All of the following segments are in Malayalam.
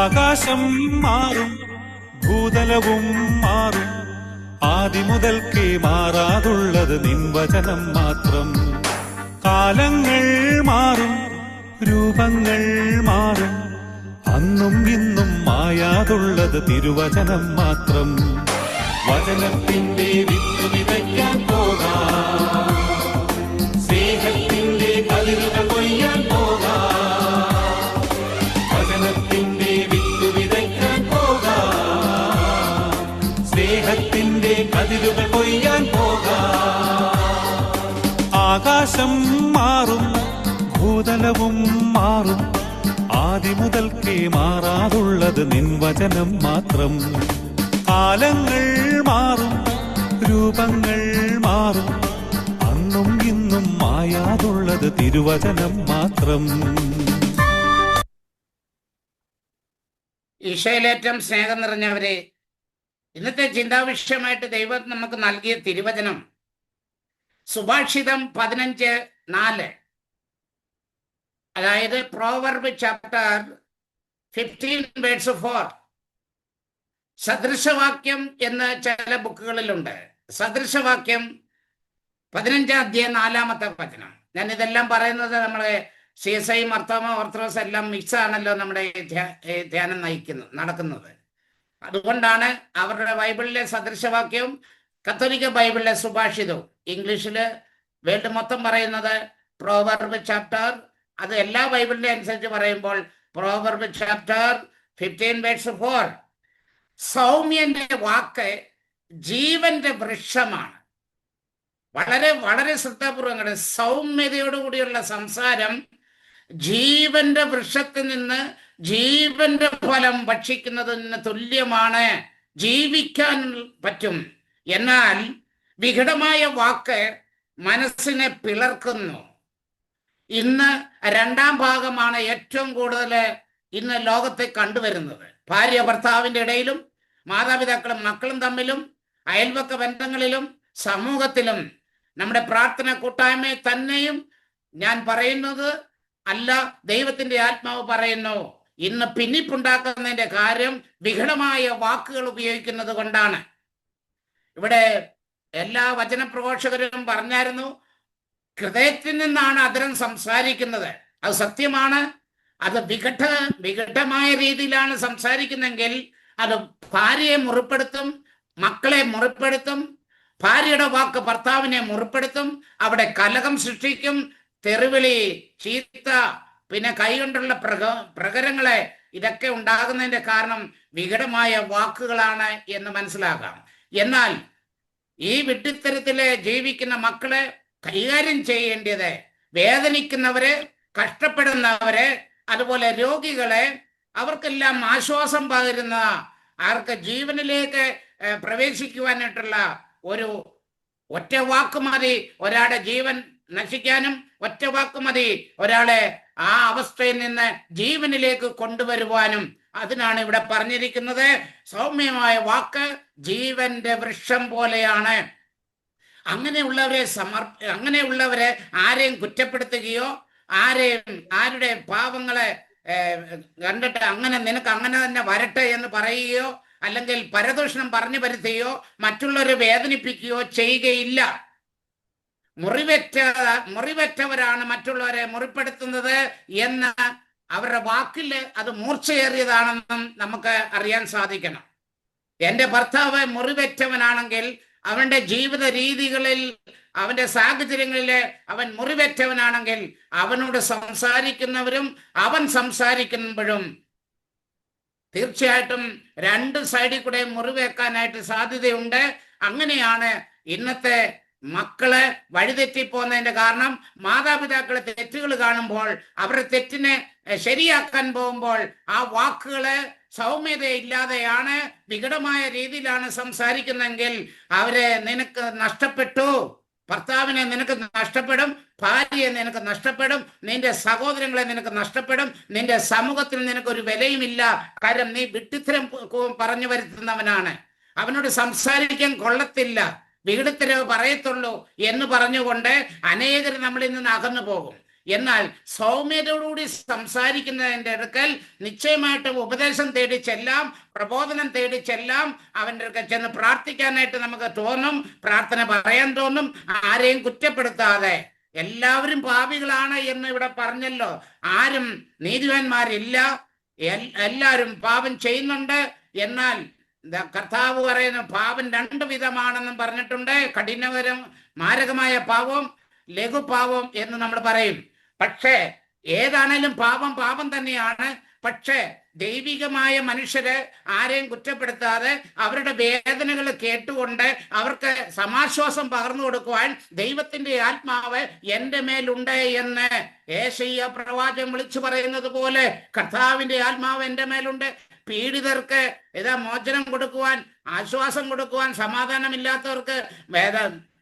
ആകാശം മാറും, ഭൂതലവും മാറും, ആദിമുതൽക്കേ മാറാതുള്ളത് നിൻ വചനം മാത്രം. കാലങ്ങൾ മാറും, രൂപങ്ങൾ മാറും, അന്നും ഇന്നും മായാതുള്ളത് തിരുവചനം മാത്രം. വചനത്തിന്റെ വിത്ത് വിതയ്ക്കാൻ പോകാം, സ്നേഹത്തിന്റെ കതിരുകൾ കൊയ്യാൻ പോകാം. വചനത്തിന്റെ വിത്ത് വിതയ്ക്കാൻ പോകാം, സ്നേഹത്തിന്റെ കതിരുകൾ കൊയ്യാൻ പോകാം. ആകാശം മാറും, ഭൂതലവും മാറും, ആദിമുതൽക്കേ മാറാതുള്ളത് നിൻ വചനം മാത്രം. കാലങ്ങൾ മാറും, രൂപങ്ങൾ മാറും, അന്നും ഇന്നും മായാതുള്ളത് തിരുവചനം മാത്രം. ഈശോയിലേറ്റം സ്നേഹം നിറഞ്ഞവരെ, ഇന്നത്തെ ചിന്താവിഷയമായിട്ട് ദൈവം നമുക്ക് നൽകിയ തിരുവചനം സുഭാഷിതം 15:4, അതായത് പ്രോവർബ് ചാപ്റ്റർ 15:4. സദൃശവാക്യം എന്ന് ചില ബുക്കുകളിലുണ്ട്. സദൃശവാക്യം 15:4 ഞാൻ ഇതെല്ലാം പറയുന്നത് നമ്മളെ CSI, മർത്തോമ, ഓർത്തഡോക്സ് എല്ലാം മിക്സ് ആണല്ലോ നമ്മുടെ ധ്യാനം നടക്കുന്നത്. അതുകൊണ്ടാണ് അവരുടെ ബൈബിളിലെ സദൃശവാക്യവും കത്തോലിക്ക ബൈബിളിലെ സുഭാഷിതവും ഇംഗ്ലീഷിൽ വേൾഡ് മൊത്തം പറയുന്നത് പ്രോവർബ് ചാപ്റ്റർ. അത് എല്ലാ ബൈബിളിന്റെ അനുസരിച്ച് പറയുമ്പോൾ പ്രോവർബ് ചാപ്റ്റർ 15:4. സൗമ്യന്റെ വാക്ക് ജീവന്റെ വൃക്ഷമാണ്. വളരെ വളരെ ശ്രദ്ധാപൂർവം സൗമ്യതയോടുകൂടിയുള്ള സംസാരം ജീവന്റെ വൃക്ഷത്തിൽ നിന്ന് ജീവന്റെ ഫലം ഭക്ഷിക്കുന്നതിന് തുല്യമാണ്. ജീവിക്കാൻ പറ്റും. എന്നാൽ വികടമായ വാക്ക് മനസ്സിനെ പിളർക്കുന്നു. ഇന്ന് രണ്ടാം ഭാഗമാണ് ഏറ്റവും കൂടുതൽ ഇന്ന് ലോകത്തെ കണ്ടുവരുന്നത്. ഭാര്യ ഭർത്താവിൻ്റെ ഇടയിലും, മാതാപിതാക്കളും മക്കളും തമ്മിലും, അയൽവക്ക ബന്ധങ്ങളിലും, സമൂഹത്തിലും, നമ്മുടെ പ്രാർത്ഥന കൂട്ടായ്മയെ തന്നെയും ഞാൻ പറയുന്നത് അല്ല, ദൈവത്തിന്റെ ആത്മാവ് പറയുന്നു. ഇന്ന് ഭിന്നിപ്പുണ്ടാക്കുന്നതിന്റെ കാര്യം വികടമായ വാക്കുകൾ ഉപയോഗിക്കുന്നത് കൊണ്ടാണ്. ഇവിടെ എല്ലാ വചനപ്രഘോഷകരും പറഞ്ഞായിരുന്നു, ഹൃദയത്തിൽ നിന്നാണ് അതിരം സംസാരിക്കുന്നത്. അത് സത്യമാണ്. അത് വികടമായ രീതിയിലാണ് സംസാരിക്കുന്നെങ്കിൽ അത് ഭാര്യയെ മുറിപ്പെടുത്തും, മക്കളെ മുറിപ്പെടുത്തും. ഭാര്യയുടെ വാക്ക് ഭർത്താവിനെ മുറിപ്പെടുത്തും. അവിടെ കലഹം സൃഷ്ടിക്കും, തെറിവിളി, ചീത്ത, പിന്നെ കൈകൊണ്ടുള്ള പ്രകരങ്ങളെ, ഇതൊക്കെ ഉണ്ടാകുന്നതിന്റെ കാരണം വികടമായ വാക്കുകളാണ് എന്ന് മനസ്സിലാക്കാം. എന്നാൽ ഈ വിഡ്ഢിത്തരത്തില് ജീവിക്കുന്ന മക്കളെ കൈകാര്യം ചെയ്യേണ്ടത് വേദനിക്കുന്നവരെ, കഷ്ടപ്പെടുന്നവരെ, അതുപോലെ രോഗികളെ, അവർക്കെല്ലാം ആശ്വാസം പകരുന്ന, അവർക്ക് ജീവനിലേക്ക് പ്രവേശിക്കുവാനായിട്ടുള്ള ഒരു ഒറ്റ വാക്ക് മതി ഒരാളുടെ ജീവൻ നശിക്കാനും. ഒറ്റ വാക്ക് മതി ഒരാളെ ആ അവസ്ഥയിൽ നിന്ന് ജീവനിലേക്ക് കൊണ്ടുവരുവാനും. അതിനാണ് ഇവിടെ പറഞ്ഞിരിക്കുന്നത്, സൗമ്യമായ വാക്ക് ജീവന്റെ വൃക്ഷം പോലെയാണ്. അങ്ങനെയുള്ളവരെ ആരെയും കുറ്റപ്പെടുത്തുകയോ ആരുടെ പാവങ്ങളെ കണ്ടിട്ട് നിനക്ക് അങ്ങനെ തന്നെ വരട്ടെ എന്ന് പറയുകയോ അല്ലെങ്കിൽ പരദൂഷണം പറഞ്ഞു വരുത്തുകയോ മറ്റുള്ളവരെ വേദനിപ്പിക്കുകയോ ചെയ്യുകയില്ല. മുറിവേറ്റവരാണ് മറ്റുള്ളവരെ മുറിപ്പെടുത്തുന്നത് എന്ന് അവരുടെ വാക്കില് അത് മൂർച്ചയേറിയതാണെന്നും നമുക്ക് അറിയാൻ സാധിക്കണം. എൻ്റെ ഭർത്താവ് മുറിവേറ്റവനാണെങ്കിൽ, അവന്റെ ജീവിത രീതികളിൽ, അവന്റെ സാഹചര്യങ്ങളില് അവൻ മുറിവേറ്റവനാണെങ്കിൽ, അവനോട് സംസാരിക്കുന്നവരും അവൻ സംസാരിക്കുമ്പോഴും തീർച്ചയായിട്ടും രണ്ട് സൈഡിൽ കൂടെ മുറിവേക്കാനായിട്ട് സാധ്യതയുണ്ട്. അങ്ങനെയാണ് ഇന്നത്തെ മക്കള് വഴിതെറ്റിപ്പോകുന്നതിന്റെ കാരണം. മാതാപിതാക്കളെ തെറ്റുകൾ കാണുമ്പോൾ, അവരുടെ തെറ്റിനെ ശരിയാക്കാൻ പോകുമ്പോൾ ആ വാക്കുകള് സൗമ്യതയില്ലാതെയാണ്, വികടമായ രീതിയിലാണ് സംസാരിക്കുന്നെങ്കിൽ അവരെ നിനക്ക് നഷ്ടപ്പെട്ടു. ഭർത്താവിനെ നിനക്ക് നഷ്ടപ്പെടും, ഭാര്യയെ നിനക്ക് നഷ്ടപ്പെടും, നിന്റെ സഹോദരങ്ങളെ നിനക്ക് നഷ്ടപ്പെടും, നിന്റെ സമൂഹത്തിൽ നിനക്കൊരു വിലയുമില്ല. കാരണം നീ വിഡ്ഢിത്തരം പറഞ്ഞു വരുത്തുന്നവനാണ്. അവനോട് സംസാരിക്കാൻ കൊള്ളത്തില്ല, വികടത്തരവ് പറയത്തുള്ളൂ എന്ന് പറഞ്ഞുകൊണ്ട് അനേകർ നമ്മളിൽ നിന്ന് അകന്നു പോകും. എന്നാൽ സൗമ്യതയോടുകൂടി സംസാരിക്കുന്നതിൻ്റെ അടുക്കൽ നിശ്ചയമായിട്ടും ഉപദേശം തേടി ചെല്ലാം, പ്രബോധനം തേടി ചെല്ലാം. അവൻ്റെ അടുക്കൽ ചെന്ന് പ്രാർത്ഥിക്കാനായിട്ട് നമുക്ക് തോന്നും, പ്രാർത്ഥന പറയാൻ തോന്നും, ആരെയും കുറ്റപ്പെടുത്താതെ. എല്ലാവരും പാപികളാണ് എന്ന് ഇവിടെ പറഞ്ഞല്ലോ. ആരും നീതിവാന്മാരില്ല, എല്ലാവരും പാപം ചെയ്യുന്നുണ്ട്. എന്നാൽ കർത്താവ് പറയുന്ന പാപം രണ്ട് വിധമാണെന്നും പറഞ്ഞിട്ടുണ്ട്. കഠിനകരം മാരകമായ പാപവും ലഘുപാപം എന്ന് നമ്മൾ പറയും. പക്ഷേ ഏതാണേലും പാപം പാപം തന്നെയാണ്. പക്ഷേ ദൈവികമായ മനുഷ്യര് ആരെയും കുറ്റപ്പെടുത്താതെ അവരുടെ വേദനകൾ കേട്ടുകൊണ്ട് അവർക്ക് സമാശ്വാസം പകർന്നു കൊടുക്കുവാൻ ദൈവത്തിന്റെ ആത്മാവ് എൻ്റെ മേലുണ്ട് എന്ന് യേശയ്യാ പ്രവാചകൻ വിളിച്ചു പറയുന്നത് പോലെ കർത്താവിന്റെ ആത്മാവ് എൻ്റെ മേലുണ്ട്. പീഡിതർക്ക് മോചനം കൊടുക്കുവാൻ, ആശ്വാസം കൊടുക്കുവാൻ, സമാധാനമില്ലാത്തവർക്ക്,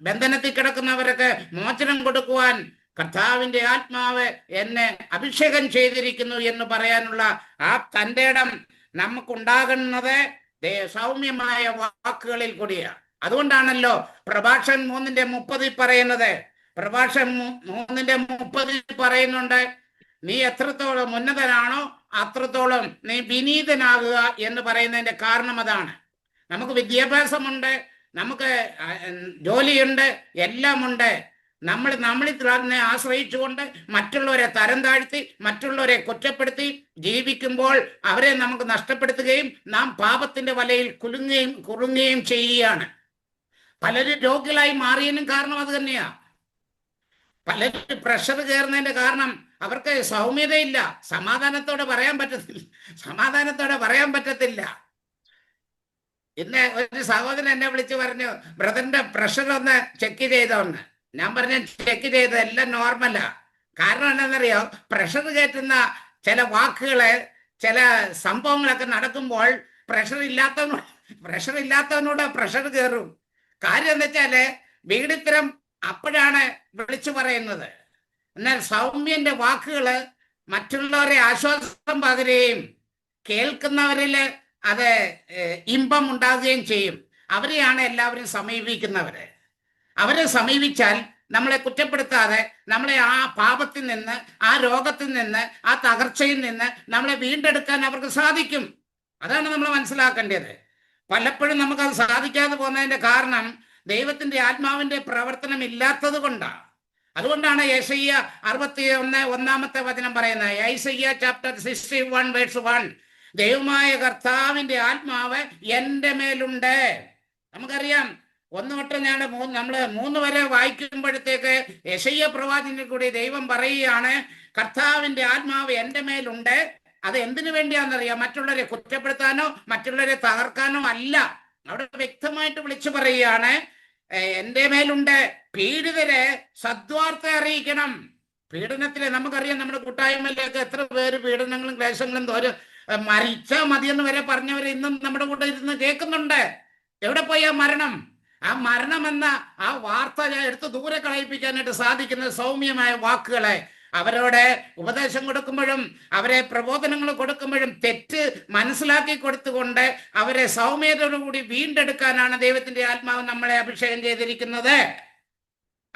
ബന്ധനത്തിൽ കിടക്കുന്നവർക്ക് മോചനം കൊടുക്കുവാൻ കർത്താവിന്റെ ആത്മാവ് എന്നെ അഭിഷേകം ചെയ്തിരിക്കുന്നു എന്ന് പറയാനുള്ള ആ തൻ്റെ ഇടം നമുക്കുണ്ടാകുന്നത് സൗമ്യമായ വാക്കുകളിൽ കൂടിയാണ്. അതുകൊണ്ടാണല്ലോ പ്രഭാഷകൻ 3:30 പറയുന്നത്. പ്രഭാഷകൻ 3:30 പറയുന്നുണ്ട്, നീ എത്രത്തോളം ഉന്നതനാണോ അത്രത്തോളം നീ വിനീതനാകുക എന്ന് പറയുന്നതിന്റെ കാരണം അതാണ്. നമുക്ക് വിദ്യാഭ്യാസമുണ്ട്, നമുക്ക് ജോലിയുണ്ട്, എല്ലാമുണ്ട്. നമ്മളിൽ തന്നെ ആശ്രയിച്ചുകൊണ്ട് മറ്റുള്ളവരെ തരം താഴ്ത്തി, മറ്റുള്ളവരെ കുറ്റപ്പെടുത്തി ജീവിക്കുമ്പോൾ അവരെ നമുക്ക് നഷ്ടപ്പെടുത്തുകയും നാം പാപത്തിന്റെ വലയിൽ കുറുങ്ങുകയും ചെയ്യുകയാണ്. പലരും രോഗികളായി മാറിയതിനും കാരണം അത് തന്നെയാ. പലരും പ്രഷർ കയറുന്നതിന്റെ കാരണം അവർക്ക് സൗമ്യതയില്ല, സമാധാനത്തോടെ പറയാൻ പറ്റത്തില്ല. ഇന്ന് ഒരു സഹോദരൻ എന്നെ വിളിച്ചു പറഞ്ഞു, ബ്രദറിന്റെ പ്രഷർ ഒന്ന് ചെക്ക് ചെയ്തോന്ന്. ഞാൻ പറഞ്ഞ ചെക്ക് ചെയ്ത് എല്ലാം നോർമലാ. കാരണം എന്താണെന്നറിയോ, പ്രഷർ കയറ്റുന്ന ചില വാക്കുകള്, ചില സംഭവങ്ങളൊക്കെ നടക്കുമ്പോൾ പ്രഷർ ഇല്ലാത്തവനോട് പ്രഷർ കയറും. കാര്യം എന്താ വെച്ചാല് വീടിത്തരം അപ്പോഴാണ് വിളിച്ചു പറയുന്നത്. എന്നാൽ സൗമ്യന്റെ വാക്കുകള് മറ്റുള്ളവരെ ആശ്വാസം പകരുകയും കേൾക്കുന്നവരില് അത് ഇമ്പം ഉണ്ടാകുകയും ചെയ്യും. അവരെയാണ് എല്ലാവരും സമീപിക്കുന്നവര്. അവരെ സമീപിച്ചാൽ നമ്മളെ കുറ്റപ്പെടുത്താതെ നമ്മളെ ആ പാപത്തിൽ നിന്ന്, ആ രോഗത്തിൽ നിന്ന്, ആ തകർച്ചയിൽ നിന്ന് നമ്മളെ വീണ്ടെടുക്കാൻ അവർക്ക് സാധിക്കും. അതാണ് നമ്മൾ മനസ്സിലാക്കേണ്ടത്. പലപ്പോഴും നമുക്കത് സാധിക്കാതെ പോകുന്നതിന്റെ കാരണം ദൈവത്തിന്റെ ആത്മാവിന്റെ പ്രവർത്തനം ഇല്ലാത്തത് കൊണ്ടാണ്. അതുകൊണ്ടാണ് യെശയ്യാ 61:1 പറയുന്നത്. യെശയ്യാ ചാപ്റ്റർ 61:1, ദൈവമായ കർത്താവിന്റെ ആത്മാവ് എൻ്റെ മേലുണ്ട്. നമുക്കറിയാം, 1 തൊട്ട് നമ്മള് 3 വരെ വായിക്കുമ്പോഴത്തേക്ക് യെശയ്യാ പ്രവാചകനിൽ കൂടി ദൈവം പറയുകയാണ്, കർത്താവിന്റെ ആത്മാവ് എൻ്റെ മേലുണ്ട്. അത് എന്തിനു വേണ്ടിയാണെന്നറിയാം? മറ്റുള്ളവരെ കുറ്റപ്പെടുത്താനോ മറ്റുള്ളവരെ തകർക്കാനോ അല്ല. അവിടെ വ്യക്തമായിട്ട് വിളിച്ചു പറയുകയാണ്, എൻ്റെ മേലുണ്ട്. പീഡിതരെ സദ്വാർത്ത അറിയിക്കണം. പീഡനത്തിലെ നമുക്കറിയാം, നമ്മുടെ കൂട്ടായ്മയിലേക്ക് എത്ര പേര് പീഡനങ്ങളും ക്ലേശങ്ങളും മരിച്ചാൽ മതിയെന്ന് വരെ പറഞ്ഞവരെ ഇന്നും നമ്മുടെ കൂടെ ഇരുന്ന് കേൾക്കുന്നുണ്ട്. എവിടെ പോയി ആ മരണം? ആ മരണം എന്ന ആ വാർത്ത ഞാൻ എടുത്ത് ദൂരെ കളയിപ്പിക്കാനായിട്ട് സാധിക്കുന്ന സൗമ്യമായ വാക്കുകളെ, അവരോട് ഉപദേശം കൊടുക്കുമ്പോഴും അവരെ പ്രബോധനങ്ങൾ കൊടുക്കുമ്പോഴും തെറ്റ് മനസ്സിലാക്കി കൊടുത്തുകൊണ്ട് അവരെ സൗമ്യതയോടുകൂടി വീണ്ടെടുക്കാനാണ് ദൈവത്തിന്റെ ആത്മാവ് നമ്മളെ അഭിഷേകം ചെയ്തിരിക്കുന്നത്.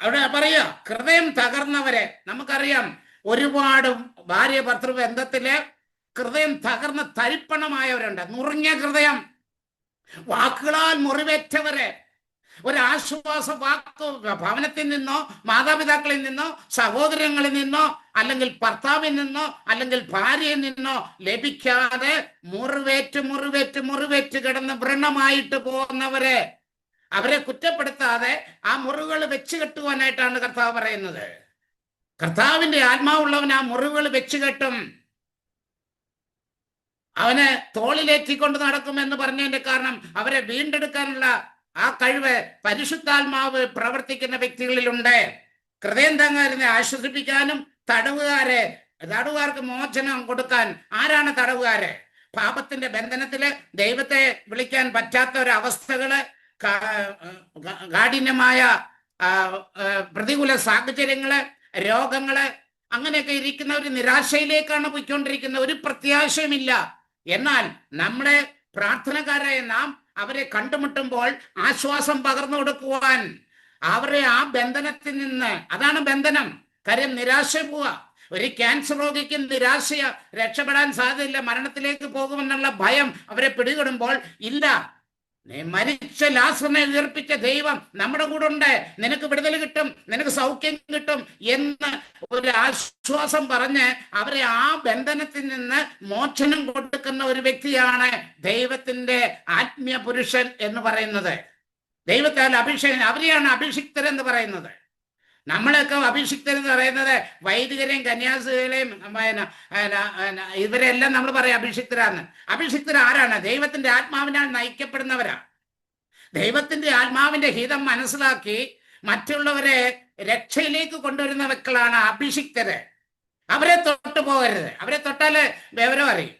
അവിടെ പറയുക, ഹൃദയം തകർന്നവരെ. നമുക്കറിയാം, ഒരുപാട് ഭാര്യ ഭർത്തൃ ബന്ധത്തില് ഹൃദയം തകർന്ന തരിപ്പണമായവരുണ്ട്. നുറുങ്ങിയ ഹൃദയം, വാക്കുകളാൽ മുറിവേറ്റവരെ. ഒരാശ്വാസ വാക്ക് ഭവനത്തിൽ നിന്നോ മാതാപിതാക്കളിൽ നിന്നോ സഹോദരങ്ങളിൽ നിന്നോ അല്ലെങ്കിൽ ഭർത്താവിൽ നിന്നോ അല്ലെങ്കിൽ ഭാര്യയിൽ നിന്നോ ലഭിക്കാതെ മുറിവേറ്റ് കിടന്ന് വ്രണമായിട്ട് പോകുന്നവരെ, അവരെ കുറ്റപ്പെടുത്താതെ ആ മുറിവുകൾ വെച്ച് കെട്ടുവാനായിട്ടാണ് കർത്താവ് പറയുന്നത്. കർത്താവിന്റെ ആത്മാവുള്ളവൻ ആ മുറിവുകൾ വെച്ച് കെട്ടും. അവന് തോളിലേറ്റിക്കൊണ്ട് നടക്കുമെന്ന് പറഞ്ഞതിന്റെ കാരണം അവരെ വീണ്ടെടുക്കാനുള്ള ആ കഴിവ് പരിശുദ്ധാത്മാവ് പ്രവർത്തിക്കുന്ന വ്യക്തികളിലുണ്ട്. ഹൃദയം തകർന്നവരെ ആശ്വസിപ്പിക്കാനും തടവുകാർക്ക് മോചനം കൊടുക്കാൻ. ആരാണ് തടവുകാര്? പാപത്തിന്റെ ബന്ധനത്തില് ദൈവത്തെ വിളിക്കാൻ പറ്റാത്ത ഒരവസ്ഥകള്, കാഠിന്യമായ പ്രതികൂല സാഹചര്യങ്ങള്, രോഗങ്ങള്, അങ്ങനെയൊക്കെ ഇരിക്കുന്ന ഒരു നിരാശയിലേക്കാണ് പോയിക്കൊണ്ടിരിക്കുന്ന. ഒരു പ്രത്യാശയുമില്ല. എന്നാൽ നമ്മുടെ പ്രാർത്ഥനക്കാരായ നാം അവരെ കണ്ടുമുട്ടുമ്പോൾ ആശ്വാസം പകർന്നു കൊടുക്കുവാൻ, അവരെ ആ ബന്ധനത്തിൽ നിന്ന്, അതാണ് ബന്ധനം. കാര്യം നിരാശ പോവാ. ഒരു ക്യാൻസർ രോഗിക്ക് നിരാശയാ, രക്ഷപ്പെടാൻ സാധ്യതയില്ല, മരണത്തിലേക്ക് പോകുമെന്നുള്ള ഭയം അവരെ പിടികൂടുമ്പോൾ, ഇല്ല, നീ മരിച്ച ലാസറിനെ ഉയർപ്പിച്ച ദൈവം നമ്മുടെ കൂടെ ഉണ്ട്, നിനക്ക് വിടുതൽ കിട്ടും, നിനക്ക് സൗഖ്യം കിട്ടും എന്ന് ഒരു ആശ്വാസം പറഞ്ഞ് അവരെ ആ ബന്ധനത്തിൽ നിന്ന് മോചനം കൊടുക്കുന്ന ഒരു വ്യക്തിയാണ് ദൈവത്തിന്റെ ആത്മീയ പുരുഷൻ എന്ന് പറയുന്നത്. ദൈവത്താൽ അഭിഷേകം, അവരെയാണ് അഭിഷിക്തരെന്ന് പറയുന്നത്. നമ്മളൊക്കെ അഭിഷിക്തരെന്ന് പറയുന്നത് വൈദികരെയും കന്യാസികളെയും ഇവരെല്ലാം നമ്മൾ പറയാം അഭിഷിക്തരാന്ന്. അഭിഷിക്തർ ആരാണ്? ദൈവത്തിന്റെ ആത്മാവിനാൽ നയിക്കപ്പെടുന്നവരാ. ദൈവത്തിന്റെ ആത്മാവിന്റെ ഹിതം മനസ്സിലാക്കി മറ്റുള്ളവരെ രക്ഷയിലേക്ക് കൊണ്ടുവരുന്ന വ്യക്തികളാണ് അഭിഷിക്തര്. അവരെ തൊട്ടു പോകരുത്, അവരെ തൊട്ടാല് വിവരം അറിയും.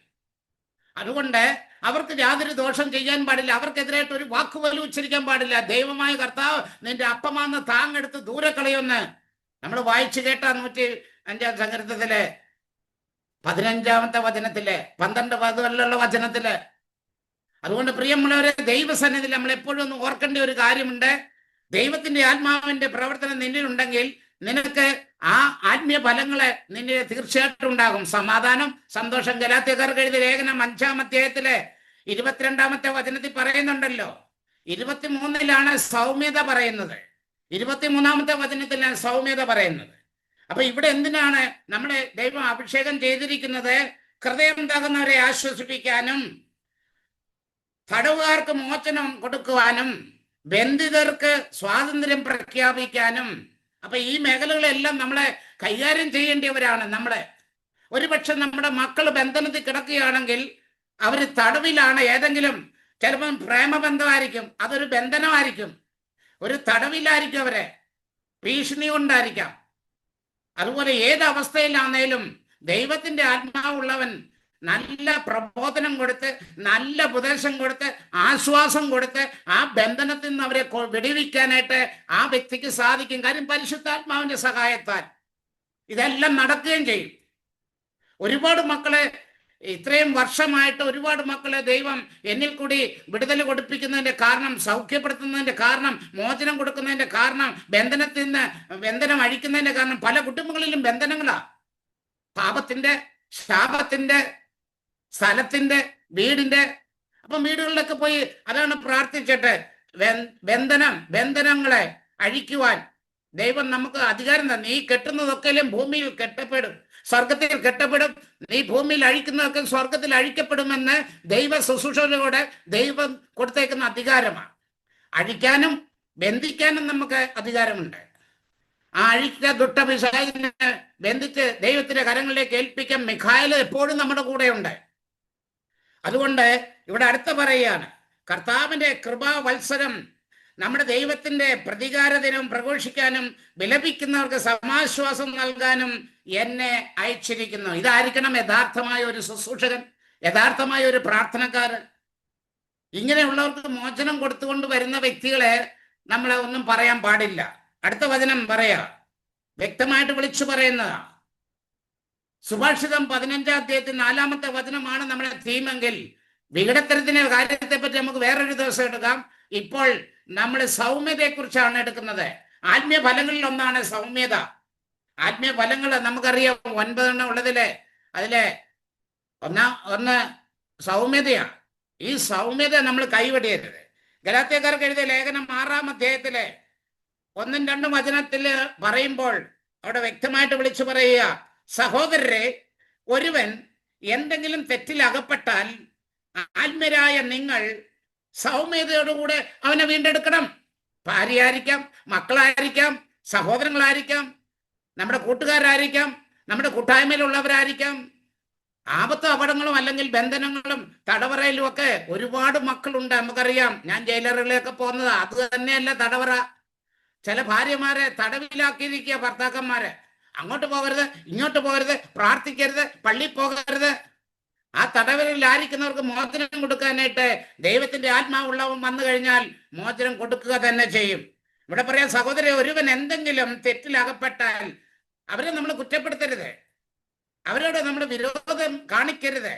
അതുകൊണ്ട് അവർക്ക് യാതൊരു ദോഷം ചെയ്യാൻ പാടില്ല, അവർക്കെതിരായിട്ട് ഒരു വാക്കുപോലും ഉച്ചരിക്കാൻ പാടില്ല. ദൈവമായ കർത്താവ് നിന്റെ അപ്പമാന്ന് താങ്ങെടുത്ത് ദൂരെ കളയുമെന്ന് നമ്മൾ വായിച്ചു കേട്ട 105 സങ്കീർത്തനത്തിലെ 15 വചനത്തിലെ 12 വചനത്തില്. അതുകൊണ്ട് പ്രിയമുള്ളവരെ, ദൈവസന്നിധിയിൽ നമ്മൾ എപ്പോഴും ഒന്ന് ഓർക്കേണ്ട ഒരു കാര്യമുണ്ട്. ദൈവത്തിന്റെ ആത്മാവിന്റെ പ്രവർത്തനം നിന്നിലുണ്ടെങ്കിൽ നിനക്ക് ആ ആത്മീയ ഫലങ്ങളെ നിന്നെ തീർച്ചയായിട്ടും ഉണ്ടാകും. സമാധാനം, സന്തോഷം. ഗലാത്യക്കാർക്ക് എഴുതിയ ലേഖനം 5-ാം അധ്യായത്തിലെ 22-ാമത്തെ വചനത്തിൽ പറയുന്നുണ്ടല്ലോ. 23-ലാണ് സൗമ്യത പറയുന്നത്, 23-ാമത്തെ വചനത്തിലാണ് സൗമ്യത പറയുന്നത്. അപ്പൊ ഇവിടെ എന്തിനാണ് നമ്മളെ ദൈവം അഭിഷേകം ചെയ്തിരിക്കുന്നത്? ഹൃദയം തകർന്നവരെ ആശ്വസിപ്പിക്കാനും, തടവുകാർക്ക് മോചനം കൊടുക്കുവാനും, ബന്ധിതർക്ക് സ്വാതന്ത്ര്യം പ്രഖ്യാപിക്കാനും. അപ്പൊ ഈ മേഖലകളെല്ലാം നമ്മളെ കൈകാര്യം ചെയ്യേണ്ടിയവരാണ് നമ്മളെ. ഒരുപക്ഷെ നമ്മുടെ മക്കൾ ബന്ധനത്തിൽ കിടക്കുകയാണെങ്കിൽ, അവർ തടവിലാണ്, ഏതെങ്കിലും ചിലപ്പം പ്രേമബന്ധമായിരിക്കും, അതൊരു ബന്ധനമായിരിക്കും, ഒരു തടവിലായിരിക്കും, അവരെ ഭീഷണി കൊണ്ടായിരിക്കാം. അതുപോലെ ഏത് അവസ്ഥയിലാണേലും ദൈവത്തിന്റെ ആത്മാവുള്ളവൻ നല്ല പ്രബോധനം കൊടുത്ത്, നല്ല ഉപദേശം കൊടുത്ത്, ആശ്വാസം കൊടുത്ത് ആ ബന്ധനത്തിൽ നിന്ന് അവരെ വിടുവിക്കാനായിട്ട് ആ വ്യക്തിക്ക് സാധിക്കും. കാര്യം പരിശുദ്ധാത്മാവിന്റെ സഹായത്താൽ ഇതെല്ലാം നടക്കുകയും ചെയ്യും. ഒരുപാട് മക്കളെ, ഇത്രയും വർഷമായിട്ട് ഒരുപാട് മക്കളെ ദൈവം എന്നിൽ കൂടി വിടുതൽ കൊടുപ്പിക്കുന്നതിന്റെ കാരണം, സൗഖ്യപ്പെടുത്തുന്നതിന്റെ കാരണം, മോചനം കൊടുക്കുന്നതിന്റെ കാരണം, ബന്ധനത്തിൽ നിന്ന് ബന്ധനം അഴിക്കുന്നതിന്റെ കാരണം, പല കുടുംബങ്ങളിലും ബന്ധനങ്ങളാ. പാപത്തിന്റെ, ശാപത്തിന്റെ, സ്ഥലത്തിന്റെ, വീടിന്റെ. അപ്പം വീടുകളിലൊക്കെ പോയി അതാണ് പ്രാർത്ഥിച്ചിട്ട് ബന്ധനങ്ങളെ അഴിക്കുവാൻ ദൈവം നമുക്ക് അധികാരം തന്നെ. നീ കെട്ടുന്നതൊക്കെയും ഭൂമിയിൽ കെട്ടപ്പെടും, സ്വർഗത്തിൽ കെട്ടപ്പെടും. നീ ഭൂമിയിൽ അഴിക്കുന്നതൊക്കെ സ്വർഗത്തിൽ അഴിക്കപ്പെടുമെന്ന് ദൈവ ശുശ്രൂഷകളോട് ദൈവം കൊടുത്തേക്കുന്ന അധികാരമാണ്. അഴിക്കാനും ബന്ധിക്കാനും നമുക്ക് അധികാരമുണ്ട്. ആ അഴിച്ച ദുഷ്ടപിശാചിനെ ബന്ധിച്ച് ദൈവത്തിന്റെ കരങ്ങളിലേക്ക് ഏൽപ്പിക്കാൻ മിഖായേൽ എപ്പോഴും നമ്മുടെ കൂടെയുണ്ട്. അതുകൊണ്ട് ഇവിടെ അടുത്ത പറയുകയാണ്, കർത്താവിന്റെ കൃപാവത്സരം നമ്മുടെ ദൈവത്തിന്റെ പ്രതികാര ദിനം പ്രഘോഷിക്കാനും വിലപിക്കുന്നവർക്ക് സമാശ്വാസം നൽകാനും എന്നെ അയച്ചിരിക്കുന്നു. ഇതായിരിക്കണം യഥാർത്ഥമായ ഒരു ശുശ്രൂഷകൻ, യഥാർത്ഥമായ ഒരു പ്രാർത്ഥനക്കാരൻ. ഇങ്ങനെയുള്ളവർക്ക് മോചനം കൊടുത്തുകൊണ്ട് വരുന്ന വ്യക്തികളെ നമ്മളെ ഒന്നും പറയാൻ പാടില്ല. അടുത്ത വചനം പറയാ, വ്യക്തമായിട്ട് വിളിച്ചു പറയുന്നതാ. സുഭാഷിതം 15-ാം അധ്യായത്തിൽ 4-ാമത്തെ വചനമാണ് നമ്മുടെ തീമെങ്കിൽ, വിഘടത്തരത്തിന്റെ കാര്യത്തെ പറ്റി നമുക്ക് വേറൊരു ദിവസം എടുക്കാം. ഇപ്പോൾ നമ്മൾ സൗമ്യതയെ കുറിച്ചാണ് എടുക്കുന്നത്. ആത്മീയ ഫലങ്ങളിൽ ഒന്നാണ് സൗമ്യത. ആത്മീയ ഫലങ്ങൾ നമുക്കറിയാം 9 ഉള്ളതിലെ അതിലെ ഒന്ന് സൗമ്യതയാണ്. ഈ സൗമ്യത നമ്മൾ കൈവെടിയരുത്. ഗലാത്യക്കാർക്ക് എഴുതിയ ലേഖനം 6-ാം അധ്യായത്തിലെ 1-2 വചനത്തില് പറയുമ്പോൾ അവിടെ വ്യക്തമായിട്ട് വിളിച്ചു പറയുക, സഹോദരരെ, ഒരുവൻ എന്തെങ്കിലും തെറ്റിൽ അകപ്പെട്ടാൽ ആത്മീയരായ നിങ്ങൾ സൗമ്യതയോടുകൂടെ അവനെ വീണ്ടെടുക്കണം. ഭാര്യയായിരിക്കാം, മക്കളായിരിക്കാം, സഹോദരങ്ങളായിരിക്കാം, നമ്മുടെ കൂട്ടുകാരായിരിക്കാം, നമ്മുടെ കൂട്ടായ്മയിലുള്ളവരായിരിക്കാം. ആപത്തും അപകടങ്ങളും അല്ലെങ്കിൽ ബന്ധനങ്ങളും തടവറയിലും ഒക്കെ ഒരുപാട് മക്കളുണ്ട്. നമുക്കറിയാം, ഞാൻ ജയിലറുകളിലൊക്കെ പോകുന്നത് അത് തന്നെയല്ല തടവറ. ചില ഭാര്യമാരെ തടവിലാക്കിയിരിക്കുക ഭർത്താക്കന്മാരെ. അങ്ങോട്ട് പോകരുത്, ഇങ്ങോട്ട് പോകരുത്, പ്രാർത്ഥിക്കരുത്, പള്ളിയിൽ പോകരുത്. ആ തടവറയിലായിരിക്കുന്നവർക്ക് മോചനം കൊടുക്കാനായിട്ട് ദൈവത്തിന്റെ ആത്മാവുള്ളവൻ വന്നു കഴിഞ്ഞാൽ മോചനം കൊടുക്കുക തന്നെ ചെയ്യും. ഇവിടെ പറയാം, സഹോദരൻ, ഒരുവൻ എന്തെങ്കിലും തെറ്റിലകപ്പെട്ടാൽ അവരെ നമ്മൾ കുറ്റപ്പെടുത്തരുത്, അവരോട് നമ്മൾ വിരോധം കാണിക്കരുത്.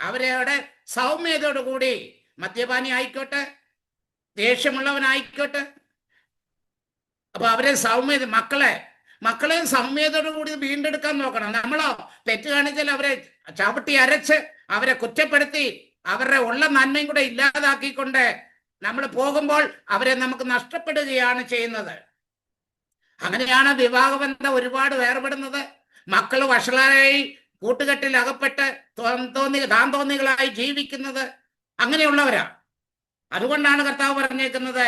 അവരോട് സൗമ്യതയോടുകൂടി, മദ്യപാനി ആയിക്കോട്ടെ, ദേഷ്യമുള്ളവനായിക്കോട്ടെ, അപ്പൊ അവരെ സൗമ്യത, മക്കളെ മക്കളെയും സൗമ്യതയോടു കൂടി വീണ്ടെടുക്കാൻ നോക്കണം. നമ്മളോ തെറ്റ് കാണിച്ചാൽ അവരെ ചവിട്ടി അരച്ച് അവരെ കുറ്റപ്പെടുത്തി അവരുടെ ഉള്ള നന്മയും കൂടെ ഇല്ലാതാക്കിക്കൊണ്ട് നമ്മൾ പോകുമ്പോൾ അവരെ നമുക്ക് നഷ്ടപ്പെടുകയാണ് ചെയ്യുന്നത്. അങ്ങനെയാണ് വിവാഹബന്ധം ഒരുപാട് വേർപെടുന്നത്. മക്കൾ വഷളായി കൂട്ടുകെട്ടിൽ അകപ്പെട്ട് താന്തോന്നികളായി ജീവിക്കുന്നത് അങ്ങനെയുള്ളവരാ. അതുകൊണ്ടാണ് കർത്താവ് പറഞ്ഞേക്കുന്നത്,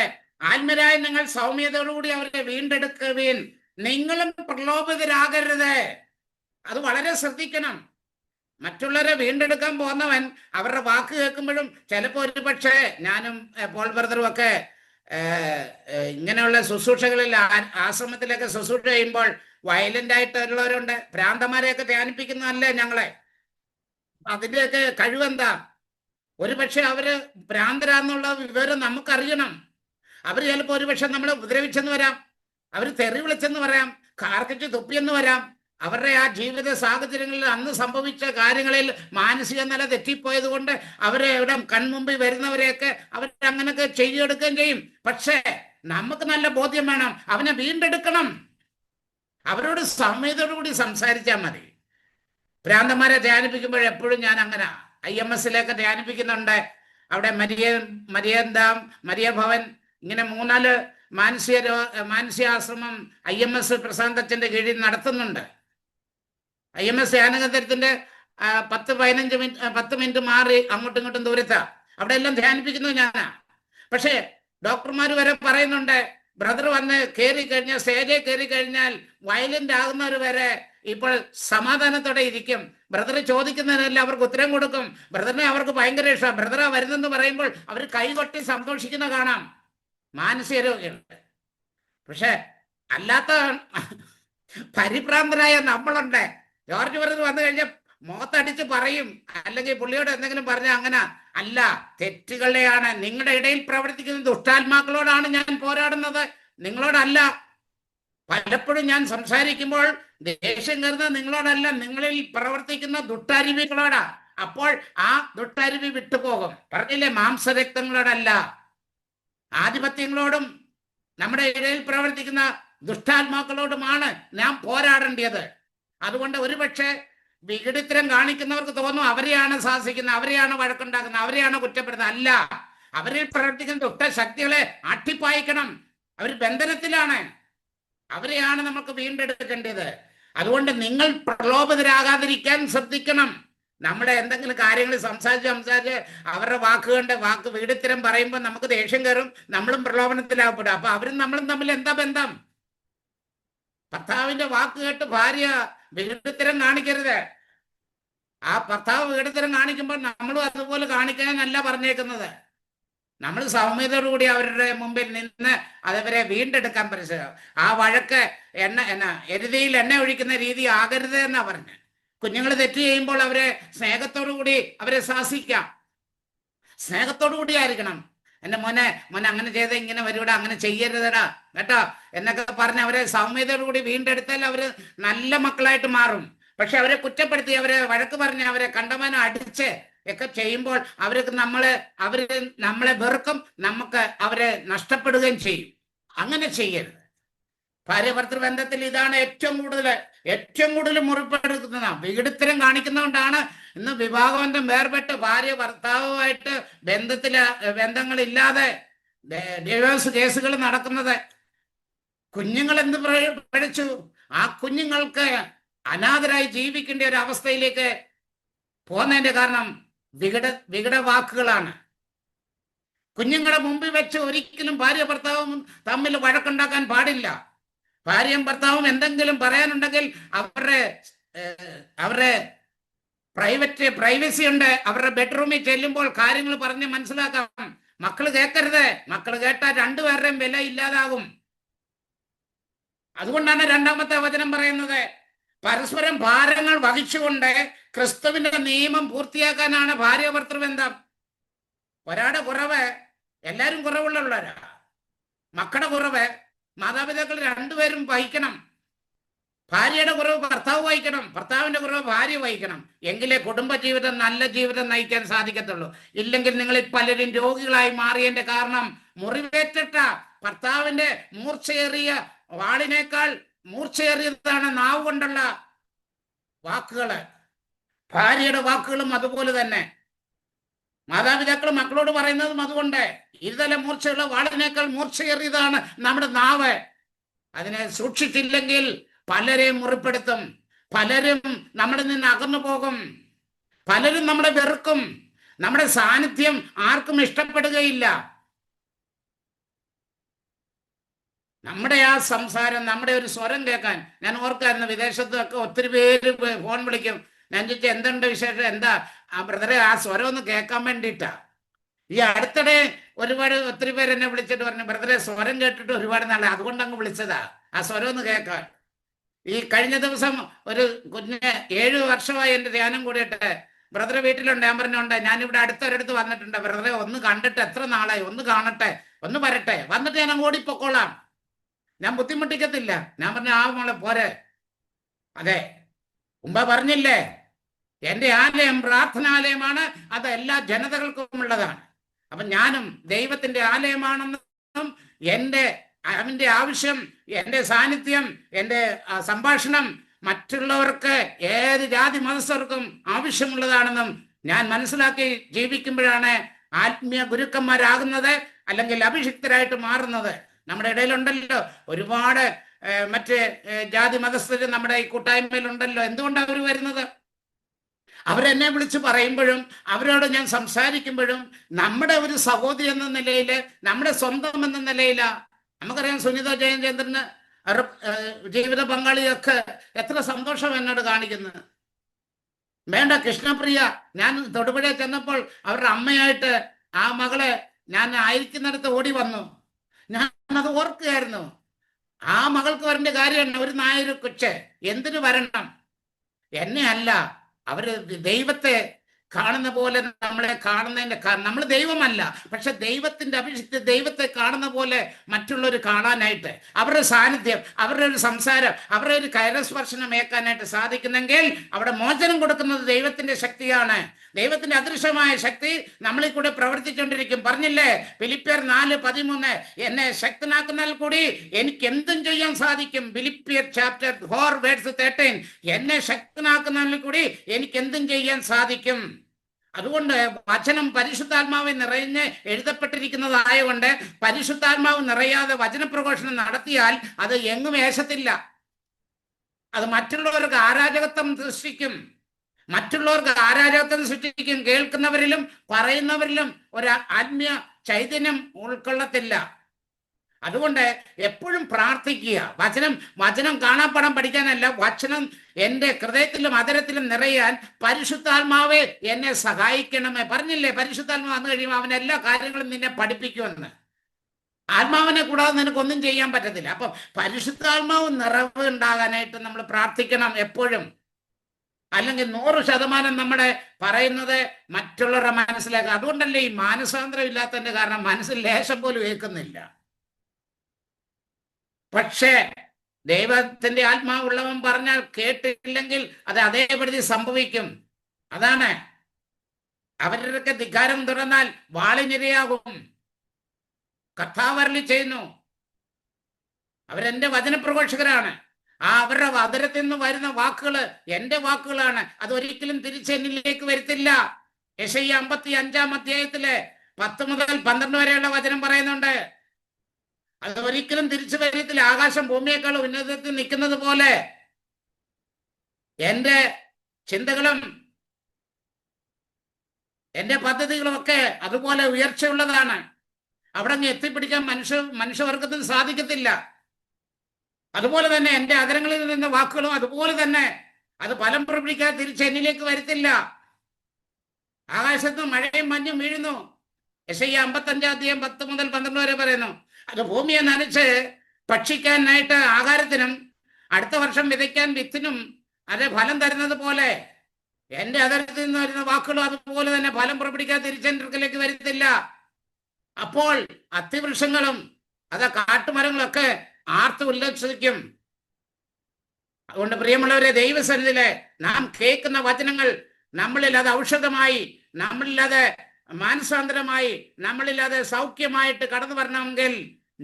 ആത്മരായ നിങ്ങൾ സൗമ്യതയോടുകൂടി അവരെ വീണ്ടെടുക്കുവിൻ, നിങ്ങളും പ്രലോഭിതരാകരുത്. അത് വളരെ ശ്രദ്ധിക്കണം. മറ്റുള്ളവരെ വീണ്ടെടുക്കാൻ പോകുന്നവൻ അവരുടെ വാക്ക് കേൾക്കുമ്പോഴും ചിലപ്പോൾ ഒരു പക്ഷേ ഞാനും പോൾ ബ്രദറും ഒക്കെ ഇങ്ങനെയുള്ള ശുശ്രൂഷകളിൽ ആശ്രമത്തിലൊക്കെ ശുശ്രൂഷ ചെയ്യുമ്പോൾ വയലന്റ് ആയിട്ടുള്ളവരുണ്ട്. ഭ്രാന്തമാരെയൊക്കെ ധ്യാനിപ്പിക്കുന്നതല്ലേ ഞങ്ങളെ. അതിൻ്റെയൊക്കെ കഴിവെന്താ? ഒരു പക്ഷെ അവര് ഭ്രാന്തരാന്നുള്ള വിവരം നമുക്കറിയണം. അവർ ചിലപ്പോൾ ഒരു പക്ഷെ നമ്മളെ ഉപദ്രവിച്ചെന്ന് വരാം, അവർ തെറി വിളിച്ചെന്ന് പറയാം, കാർക്കിച്ച് തുപ്പിയെന്ന് വരാം. അവരുടെ ആ ജീവിത സാഹചര്യങ്ങളിൽ അന്ന് സംഭവിച്ച കാര്യങ്ങളിൽ മാനസിക നില തെറ്റിപ്പോയത് കൊണ്ട് അവരെ ഇവിടെ കൺമുമ്പിൽ വരുന്നവരെയൊക്കെ അവരങ്ങനെയൊക്കെ ചെയ്തെടുക്കുകയും ചെയ്യും. പക്ഷേ നമുക്ക് നല്ല ബോധ്യം വേണം, അവനെ വീണ്ടെടുക്കണം. അവരോട് സൗമ്യതയോടുകൂടി സംസാരിച്ചാൽ മതി. ഭ്രാന്തന്മാരെ ധ്യാനിപ്പിക്കുമ്പോൾ എപ്പോഴും ഞാൻ അങ്ങനെ IMS ധ്യാനിപ്പിക്കുന്നുണ്ട്. അവിടെ മരിയ ഭവൻ ഇങ്ങനെ 3-4 മാനസികാശ്രമം IMS പ്രശാന്തച്ചന്റെ കീഴിൽ നടത്തുന്നുണ്ട്. IMS ധ്യാനകേന്ദ്രത്തിന്റെ 10 മിനിറ്റ് മാറി അങ്ങോട്ടും ഇങ്ങോട്ടും ദൂരത്താ. അവിടെ എല്ലാം ധ്യാനിപ്പിക്കുന്നത് ഞാനാ. പക്ഷേ ഡോക്ടർമാർ വരെ പറയുന്നുണ്ട്, ബ്രദർ വന്ന് കയറി കഴിഞ്ഞാൽ, സ്റ്റേജിൽ കയറി കഴിഞ്ഞാൽ വയലന്റ് ആകുന്നവർ വരെ ഇപ്പോൾ സമാധാനത്തോടെ ഇരിക്കും. ബ്രദർ ചോദിക്കുന്നതിനെല്ലാം അവർക്ക് ഉത്തരം കൊടുക്കും. ബ്രദറിനെ അവർക്ക് ഭയങ്കര ഇഷ്ടം. ബ്രദറാ വരുന്നെന്ന് പറയുമ്പോൾ അവർ കൈകൊട്ടി സന്തോഷിക്കുന്ന കാണാം. മാനസിക രോഗിയുണ്ട്. പക്ഷെ അല്ലാത്ത പരിഭ്രാന്തരായ നമ്മളുണ്ട്. ജോർജ് ബ്രദർ വന്നു കഴിഞ്ഞാൽ മുഖത്തടിച്ച് പറയും, അല്ലെങ്കിൽ പുള്ളിയോട് എന്തെങ്കിലും പറഞ്ഞാൽ അങ്ങനെ അല്ല, തെറ്റുകളെയാണ്. നിങ്ങളുടെ ഇടയിൽ പ്രവർത്തിക്കുന്ന ദുഷ്ടാത്മാക്കളോടാണ് ഞാൻ പോരാടുന്നത്, നിങ്ങളോടല്ല. പലപ്പോഴും ഞാൻ സംസാരിക്കുമ്പോൾ ദേഷ്യം കയറുന്നത് നിങ്ങളോടല്ല, നിങ്ങളിൽ പ്രവർത്തിക്കുന്ന ദുഷ്ടരുവികളോടാ. അപ്പോൾ ആ ദുഷ്ടരുവി വിട്ടുപോകും. പറഞ്ഞില്ലേ, മാംസരക്തങ്ങളോടല്ല, ആധിപത്യങ്ങളോടും നമ്മുടെ ഇടയിൽ പ്രവർത്തിക്കുന്ന ദുഷ്ടാത്മാക്കളോടുമാണ് ഞാൻ പോരാടേണ്ടത്. അതുകൊണ്ട് ഒരുപക്ഷെ വിഘടിത്തരം കാണിക്കുന്നവർക്ക് തോന്നും അവരെയാണ് ശാസിക്കുന്നത്, അവരെയാണ് വഴക്കുണ്ടാക്കുന്നത്, അവരെയാണ് കുറ്റപ്പെടുന്നത്. അല്ല, അവരിൽ പ്രവർത്തിക്കുന്ന ദുഷ്ടശക്തികളെ അട്ടിപ്പായിക്കണം. അവർ ബന്ധനത്തിലാണ്, അവരെയാണ് നമുക്ക് വീണ്ടെടുക്കേണ്ടത്. അതുകൊണ്ട് നിങ്ങൾ പ്രലോഭിതരാകാതിരിക്കാൻ ശ്രദ്ധിക്കണം. നമ്മുടെ എന്തെങ്കിലും കാര്യങ്ങൾ സംസാരിച്ച് അവരുടെ വാക്ക് വീടിത്തരം പറയുമ്പോൾ നമുക്ക് ദേഷ്യം കയറും, നമ്മളും പ്രലോഭനത്തിലാകപ്പെടും. അപ്പൊ അവരും നമ്മളും തമ്മിൽ എന്താ ബന്ധം? ഭർത്താവിന്റെ വാക്ക് കേട്ട് ഭാര്യ വീടിത്തരം കാണിക്കരുത്. ആ ഭർത്താവ് വീടിത്തരം കാണിക്കുമ്പോൾ നമ്മളും അതുപോലെ കാണിക്കാനല്ല പറഞ്ഞേക്കുന്നത്. നമ്മൾ സൗമ്യതയോടുകൂടി അവരുടെ മുമ്പിൽ നിന്ന് അതവരെ വീണ്ടെടുക്കാൻ പരിശ്രമിക്കുക. ആ വഴക്ക് എരുതിയിൽ എണ്ണ ഒഴിക്കുന്ന രീതി ആകരുത് എന്നാ പറഞ്ഞത്. കുഞ്ഞുങ്ങൾ തെറ്റ് ചെയ്യുമ്പോൾ അവരെ സ്നേഹത്തോടു കൂടി അവരെ ശാസിക്കാം. സ്നേഹത്തോടു കൂടി ആയിരിക്കണം. എൻ്റെ മോനെ അങ്ങനെ ചെയ്ത ഇങ്ങനെ വരൂടാ, അങ്ങനെ ചെയ്യരുതടാ കേട്ടോ എന്നൊക്കെ പറഞ്ഞ് അവരെ സൗമ്യതയോടു കൂടി വീണ്ടെടുത്താൽ അവര് നല്ല മക്കളായിട്ട് മാറും. പക്ഷെ അവരെ കുറ്റപ്പെടുത്തി, അവരെ വഴക്ക് പറഞ്ഞ്, അവരെ കണ്ടമാനം അടിച്ച് ഒക്കെ ചെയ്യുമ്പോൾ അവർക്ക് നമ്മളെ വെറുക്കും, നമുക്ക് അവരെ നഷ്ടപ്പെടുകയും ചെയ്യും. അങ്ങനെ ചെയ്യരുത്. ഭാര്യ ഭർത്തൃ ബന്ധത്തിൽ ഇതാണ് ഏറ്റവും കൂടുതൽ മുറിപ്പെടുത്തുന്നത്. വിഘടിത്തരം കാണിക്കുന്നതുകൊണ്ടാണ് ഇന്ന് വിവാഹബന്ധം വേർപെട്ട് ഭാര്യ ഭർത്താവുമായിട്ട് ബന്ധങ്ങളില്ലാതെ ഡിവോഴ്സ് കേസുകൾ നടക്കുന്നത്. കുഞ്ഞുങ്ങൾ എന്ത് പഠിച്ചു? ആ കുഞ്ഞുങ്ങൾക്ക് അനാഥരായി ജീവിക്കേണ്ട ഒരു അവസ്ഥയിലേക്ക് പോകുന്നതിന്റെ കാരണം വികട വാക്കുകളാണ്. കുഞ്ഞുങ്ങളുടെ മുമ്പിൽ വെച്ച് ഒരിക്കലും ഭാര്യ ഭർത്താവും തമ്മിൽ വഴക്കുണ്ടാക്കാൻ പാടില്ല. ഭാര്യയും ഭർത്താവും എന്തെങ്കിലും പറയാനുണ്ടെങ്കിൽ അവരുടെ പ്രൈവസി ഉണ്ട്. അവരുടെ ബെഡ്റൂമിൽ ചെല്ലുമ്പോൾ കാര്യങ്ങൾ പറഞ്ഞ് മനസ്സിലാക്കാം. മക്കള് കേൾക്കരുത്. മക്കള് കേട്ടാൽ രണ്ടുപേരുടെയും വില ഇല്ലാതാകും. അതുകൊണ്ടാണ് 2-ാമത്തെ വചനം പറയുന്നത്, പരസ്പരം ഭാരങ്ങൾ വഹിച്ചുകൊണ്ട് ക്രിസ്തുവിന്റെ നിയമം പൂർത്തിയാക്കാനാണ് ഭാര്യ ഭർത്തൃബന്ധം. ഒരാളുടെ കുറവ് എല്ലാവരും കുറവുള്ളവരാ. മക്കളുടെ കുറവ് മാതാപിതാക്കൾ രണ്ടുപേരും വഹിക്കണം. ഭാര്യയുടെ കുറവ് ഭർത്താവ് വഹിക്കണം, ഭർത്താവിന്റെ കുറവ് ഭാര്യ വഹിക്കണം. എങ്കിലേ കുടുംബജീവിതം നല്ല ജീവിതം നയിക്കാൻ സാധിക്കത്തുള്ളൂ. ഇല്ലെങ്കിൽ നിങ്ങളിൽ പലരും രോഗികളായി മാറിയതിന്റെ കാരണം മുറിവേറ്റിട്ട ഭർത്താവിന്റെ മൂർച്ചയേറിയ വാളിനേക്കാൾ മൂർച്ചയേറിയതാണ് നാവ് കൊണ്ടുള്ള വാക്കുകള്. ഭാര്യയുടെ വാക്കുകളും അതുപോലെ തന്നെ. മാതാപിതാക്കൾ മക്കളോട് പറയുന്നതും അതുകൊണ്ട്. ഇരുതല മൂർച്ചയുള്ള വാളിനേക്കാൾ മൂർച്ചയേറിയതാണ് നമ്മുടെ നാവ്. അതിനെ സൂക്ഷിച്ചില്ലെങ്കിൽ പലരെയും മുറിപ്പെടുത്തും. പലരും നമ്മളിൽ നിന്ന് അകന്നു പോകും. പലരും നമ്മളെ വെറുക്കും. നമ്മുടെ സാന്നിധ്യം ആർക്കും ഇഷ്ടപ്പെടുകയില്ല. നമ്മുടെ ആ സംസാരം, നമ്മുടെ ഒരു സ്വരം കേൾക്കാൻ ഞാൻ ഓർക്കായിരുന്നു. വിദേശത്തൊക്കെ ഒത്തിരി പേര് ഫോൺ വിളിക്കും. ഞാൻ ചോദിച്ചാൽ എന്തുണ്ട് വിശേഷം, എന്താ ആ ബ്രദറെ, ആ സ്വരം ഒന്ന് കേൾക്കാൻ വേണ്ടിയിട്ടാ. ഈ അടുത്തിടെ ഒത്തിരി പേര് എന്നെ വിളിച്ചിട്ട് പറഞ്ഞു, ബ്രദറെ സ്വരം കേട്ടിട്ട് ഒരുപാട് നാളെ, അതുകൊണ്ട് അങ്ങ് വിളിച്ചതാ ആ സ്വരം ഒന്ന് കേൾക്കാൻ. ഈ കഴിഞ്ഞ ദിവസം ഒരു കുഞ്ഞ് 7 വർഷമായി എൻ്റെ ധ്യാനം കൂടിയിട്ട്, ബ്രദറെ വീട്ടിലുണ്ട്. ഞാൻ പറഞ്ഞുണ്ട്, ഞാനിവിടെ അടുത്തൊരിടത്ത് വന്നിട്ടുണ്ട് ബ്രദറെ, ഒന്ന് കണ്ടിട്ട് എത്ര നാളായി, ഒന്ന് കാണട്ടെ, ഒന്ന് വരട്ടെ, വന്നിട്ട് ഞാൻ അങ്ങ് ഓടിപ്പൊക്കോളാം, ഞാൻ ബുദ്ധിമുട്ടിക്കത്തില്ല. ഞാൻ പറഞ്ഞ ആ മോളെ പോരെ. അതെ, മുമ്പ് പറഞ്ഞില്ലേ, എൻ്റെ ആലയം പ്രാർത്ഥനാലയമാണ്, അത് എല്ലാ ജനതകൾക്കും ഉള്ളതാണ്. അപ്പൊ ഞാനും ദൈവത്തിന്റെ ആലയമാണെന്നും അവന്റെ ആവശ്യം, എൻ്റെ സാന്നിധ്യം, എൻ്റെ സംഭാഷണം മറ്റുള്ളവർക്ക്, ഏത് ജാതി മതസ്ഥർക്കും ആവശ്യമുള്ളതാണെന്നും ഞാൻ മനസ്സിലാക്കി ജീവിക്കുമ്പോഴാണ് ആത്മീയ ഗുരുക്കന്മാരാകുന്നത്, അല്ലെങ്കിൽ അഭിഷിക്തരായിട്ട് മാറുന്നത്. നമ്മുടെ ഇടയിലുണ്ടല്ലോ ഒരുപാട് മറ്റ് ജാതി മതസ്ഥര് നമ്മുടെ ഈ കൂട്ടായ്മയിലുണ്ടല്ലോ. എന്തുകൊണ്ടാണ് അവർ വരുന്നത്? അവരെന്നെ വിളിച്ച് പറയുമ്പോഴും അവരോട് ഞാൻ സംസാരിക്കുമ്പോഴും നമ്മുടെ ഒരു സഹോദരി എന്ന നിലയിൽ, നമ്മുടെ സ്വന്തം എന്ന നിലയില. നമുക്കറിയാം, സുനിത ജയചന്ദ്രന് ജീവിത പങ്കാളിയൊക്കെ എത്ര സന്തോഷം എന്നോട് കാണിക്കുന്നത്. വേണ്ട കൃഷ്ണപ്രിയ, ഞാൻ തൊടുപുഴ ചെന്നപ്പോൾ അവരുടെ അമ്മയായിട്ട് ആ മകളെ ഞാൻ ആയിരിക്കുന്നിടത്ത് ഓടി വന്നു. ഞാൻ അത് ഓർക്കുകയായിരുന്നു. ആ മകൾക്ക് വരേണ്ട കാര്യമാണ്. ഒരു നായൊരു കൊച്ച് എന്തിനു വരണം? എന്നെ അല്ല, അവര് ദൈവത്തെ കാണുന്ന പോലെ നമ്മളെ കാണുന്നതിന്റെ നമ്മൾ ദൈവമല്ല, പക്ഷെ ദൈവത്തിന്റെ അഭിഷിക്ത ദൈവത്തെ കാണുന്ന പോലെ മറ്റുള്ളവർ കാണാനായിട്ട്, അവരുടെ സാന്നിധ്യം, അവരുടെ ഒരു സംസാരം, അവരുടെ ഒരു കരസ്പർശനം ഏൽക്കാനായിട്ട് സാധിക്കുന്നെങ്കിൽ അവിടെ മോചനം കൊടുക്കുന്നത് ദൈവത്തിന്റെ ശക്തിയാണ്. ദൈവത്തിന്റെ അദൃശ്യമായ ശക്തി നമ്മളിൽ കൂടെ പ്രവർത്തിച്ചുകൊണ്ടിരിക്കും. പറഞ്ഞില്ലേ ഫിലിപ്പിയർ 4:13, എന്നെ ശക്തനാക്കുന്നതിൽ കൂടി എനിക്ക് എന്തും ചെയ്യാൻ സാധിക്കും. ഫിലിപ്പിയർ ചാപ്റ്റർ 4:13, എന്നെ ശക്തനാക്കുന്നതിൽ കൂടി എനിക്ക് എന്തും ചെയ്യാൻ സാധിക്കും. അതുകൊണ്ട് വചനം പരിശുദ്ധാത്മാവിൽ നിറഞ്ഞ് എഴുതപ്പെട്ടിരിക്കുന്നതായതുകൊണ്ട് പരിശുദ്ധാത്മാവ് നിറയാതെ വചനപ്രഘോഷണം നടത്തിയാൽ അത് എങ്ങും ഏശത്തില്ല. അത് മറ്റുള്ളവർക്ക് അരാജകത്വം സൃഷ്ടിക്കും. കേൾക്കുന്നവരിലും പറയുന്നവരിലും ഒരു ആത്മീയ ചൈതന്യം ഉൾക്കൊള്ളത്തില്ല. അതുകൊണ്ട് എപ്പോഴും പ്രാർത്ഥിക്കുക. വചനം കാണാപ്പാഠം പഠിക്കാനല്ല, വചനം എൻ്റെ ഹൃദയത്തിലും അതരത്തിലും നിറയാൻ പരിശുദ്ധാത്മാവേ എന്നെ സഹായിക്കണമേ. പറഞ്ഞില്ലേ, പരിശുദ്ധാത്മാവ് വന്നു കഴിയുമ്പോൾ അവൻ എല്ലാ കാര്യങ്ങളും നിന്നെ പഠിപ്പിക്കുമെന്ന്. ആത്മാവിനെ കൂടാതെ നിനക്കൊന്നും ചെയ്യാൻ പറ്റത്തില്ല. അപ്പം പരിശുദ്ധാത്മാവ് നിറവ് ഉണ്ടാകാനായിട്ട് നമ്മൾ പ്രാർത്ഥിക്കണം എപ്പോഴും. അല്ലെങ്കിൽ 100% നമ്മുടെ പറയുന്നത് മറ്റുള്ളവരുടെ മനസ്സിലാക്കുക. അതുകൊണ്ടല്ലേ ഈ മാനസാന്തരം ഇല്ലാത്തതിന്റെ കാരണം, മനസ്സിൽ ലേശം പോലും ഏൽക്കുന്നില്ല. പക്ഷേ ദൈവത്തിന്റെ ആത്മാവുള്ളവൻ പറഞ്ഞാൽ കേട്ടില്ലെങ്കിൽ അത് അതേപടി സംഭവിക്കും. അതാണ്, അവരുടെയൊക്കെ ധിക്കാരം തുറന്നാൽ വാളിനിരയാകും. കർത്താവ് അരുളി ചെയ്യുന്നു, അവരെന്റെ വചനപ്രഘോഷകരാണ്. അവരുടെ അതരത്തിൽ നിന്ന് വരുന്ന വാക്കുകൾ എൻ്റെ വാക്കുകളാണ്. അതൊരിക്കലും തിരിച്ചെന്നിലേക്ക് വരുത്തില്ല. യെശയ്യാ 55 10 മുതൽ 12 വരെയുള്ള വചനം പറയുന്നുണ്ട്. അത് ഒരിക്കലും തിരിച്ചു വരത്തില്ല. ആകാശം ഭൂമിയേക്കാൾ ഉന്നതത്തിൽ നിൽക്കുന്നത് പോലെ എൻ്റെ ചിന്തകളും എൻ്റെ പദ്ധതികളും ഒക്കെ അതുപോലെ ഉയർച്ചയുള്ളതാണ്. അവിടെ അങ്ങ് എത്തിപ്പിടിക്കാൻ മനുഷ്യവർഗത്തിന് സാധിക്കത്തില്ല. അതുപോലെ തന്നെ എൻ്റെ അതരങ്ങളിൽ നിന്ന് വാക്കുകളും അതുപോലെ തന്നെ അത് ഫലം പ്രകടിപ്പിക്കാതെ തിരിച്ച് എന്നിലേക്ക് വരുത്തില്ല. ആകാശത്ത് മഴയും മഞ്ഞും വീഴുന്നു. യെശയ്യാ 55 10 മുതൽ 12 വരെ പറയുന്നു. അത് ഭൂമിയെ നനച്ച് ഭക്ഷിക്കാനായിട്ട് ആഹാരത്തിനും അടുത്ത വർഷം വിതയ്ക്കാൻ വിത്തിനും അത് ഫലം തരുന്നത് പോലെ എൻ്റെ അതരത്തിൽ നിന്ന് വരുന്ന വാക്കുകളും അതുപോലെ തന്നെ ഫലം പുറപ്പെടുവിക്കാതെ തിരിച്ചെനിലേക്ക് വരുത്തില്ല. അപ്പോൾ അത്തിവൃക്ഷങ്ങളും കാട്ടുമരങ്ങളൊക്കെ ആർത്ത് ഉല്ലസിക്കും. അതുകൊണ്ട് പ്രിയമുള്ളവരെ, ദൈവസന്നിധിയിലെ നാം കേൾക്കുന്ന വചനങ്ങൾ നമ്മളിൽ അത് ഔഷധമായി, നമ്മളിൽ അത് മാനസാന്തരമായി, നമ്മളിൽ അത് സൗഖ്യമായിട്ട് കടന്നു വരണമെങ്കിൽ